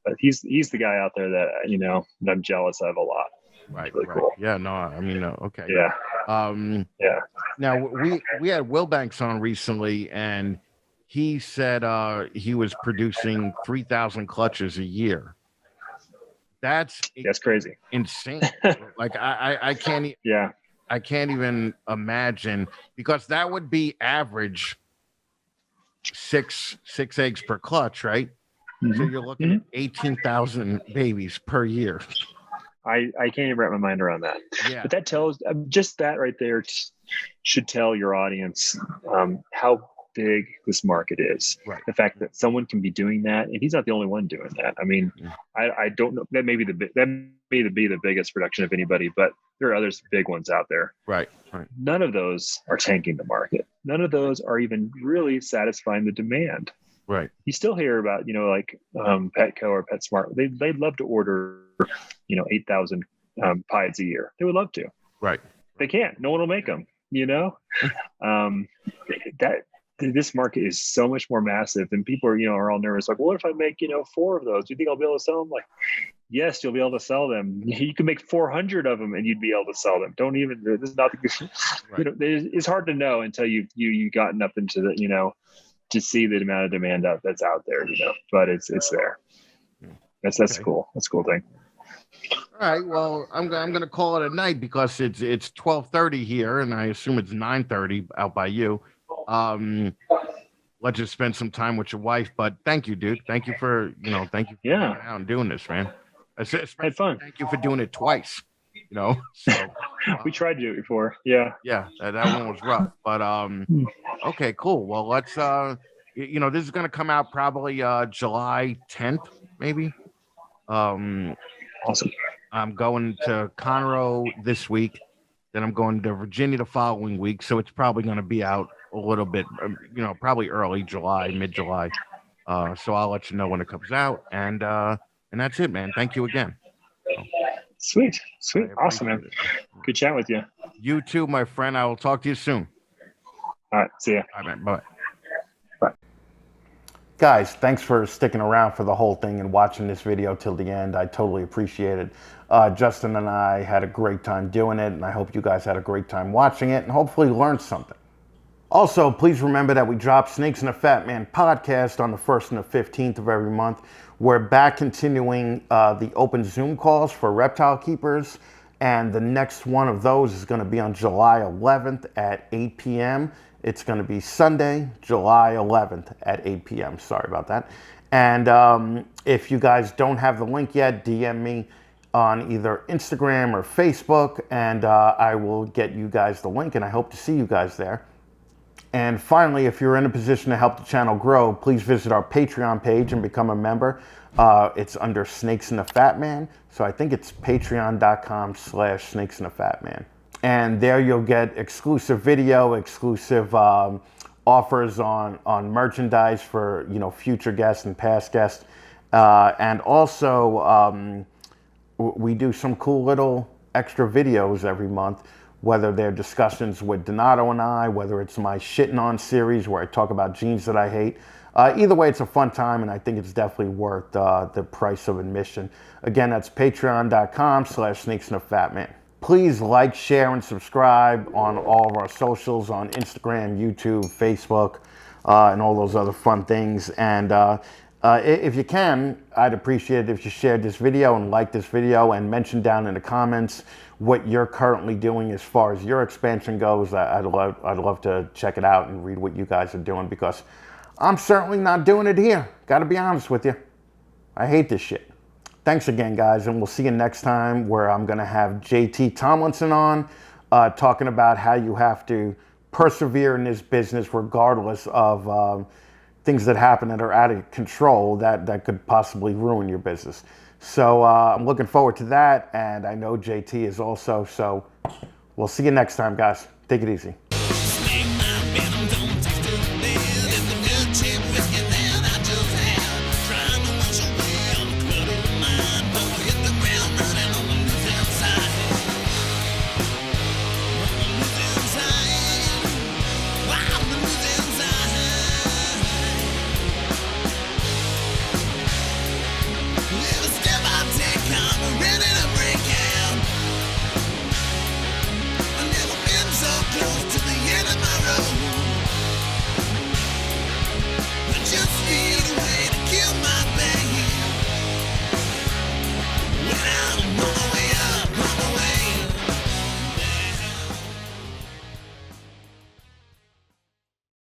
But he's the guy out there that that I'm jealous of a lot. Right. Really cool. Yeah. No. I mean, okay. Yeah. Yeah. Now we had Will Banks on recently, and he said he was producing 3,000 clutches a year. That's crazy. Insane. I can't. Yeah. I can't even imagine, because that would be average six eggs per clutch, right? Mm-hmm. So you're looking at 18,000 babies per year. I can't even wrap my mind around that. Yeah. But that tells, just that right there should tell your audience how big this market is. Right. The fact that someone can be doing that, and he's not the only one doing that. I mean, I don't know. That may be the biggest production of anybody, but there are others big ones out there. Right. None of those are tanking the market. None of those are even really satisfying the demand. Right. You still hear about, like Petco or PetSmart. They'd love to order, 8,000 pies a year. They would love to. Right. They can't. No one will make them. This market is so much more massive, and people are all nervous. Like, well, what if I make 4 of those? Do you think I'll be able to sell them? Like, yes, you'll be able to sell them. You can make 400 of them, and you'd be able to sell them. Don't even. This is not. Right. It's hard to know until you've gotten up into the to see the amount of demand that's out there. But it's there. That's okay. Cool. That's a cool thing. All right. Well, I'm gonna call it a night because it's 12:30 here, and I assume it's 9:30 out by you. Let's just spend some time with your wife. But thank you, dude. Thank you for coming out and doing this, man. Had fun. Thank you for doing it twice. So we tried to do it before. Yeah. Yeah. That one was rough. But okay, cool. Well, let's this is gonna come out probably July 10th, maybe. Awesome. I'm going to Conroe this week. Then I'm going to Virginia the following week. So it's probably going to be out a little bit, probably early July, mid-July. So I'll let you know when it comes out. And that's it, man. Thank you again. Sweet. Awesome, man. Good chat with you. You too, my friend. I will talk to you soon. All right. See ya. All right, man. Bye. Guys, thanks for sticking around for the whole thing and watching this video till the end. I totally appreciate it. Justin and I had a great time doing it, and I hope you guys had a great time watching it and hopefully learned something. Also, please remember that we drop Snakes and a Fat Man podcast on the 1st and the 15th of every month. We're back continuing the open Zoom calls for reptile keepers, and the next one of those is going to be on July 11th at 8 p.m. It's going to be Sunday, July 11th at 8 p.m. Sorry about that. And if you guys don't have the link yet, DM me on either Instagram or Facebook, and I will get you guys the link, and I hope to see you guys there. And finally, if you're in a position to help the channel grow, please visit our Patreon page and become a member. It's under Snakes and the Fat Man. So I think it's patreon.com/Snakes and the Fat Man. And there you'll get exclusive video, exclusive offers on merchandise for future guests and past guests. And also we do some cool little extra videos every month, whether they're discussions with Donato and I, whether it's my Shitting On series where I talk about genes that I hate. Either way, it's a fun time, and I think it's definitely worth the price of admission. Again, that's patreon.com/Snakes and the Fat Man. Please like, share, and subscribe on all of our socials on Instagram, YouTube, Facebook, and all those other fun things. And if you can, I'd appreciate it if you shared this video and liked this video and mention down in the comments what you're currently doing as far as your expansion goes. I'd love to check it out and read what you guys are doing, because I'm certainly not doing it here. Got to be honest with you. I hate this shit. Thanks again, guys, and we'll see you next time, where I'm going to have JT Tomlinson on, talking about how you have to persevere in this business regardless of things that happen that are out of control that could possibly ruin your business. So I'm looking forward to that, and I know JT is also. So we'll see you next time, guys. Take it easy.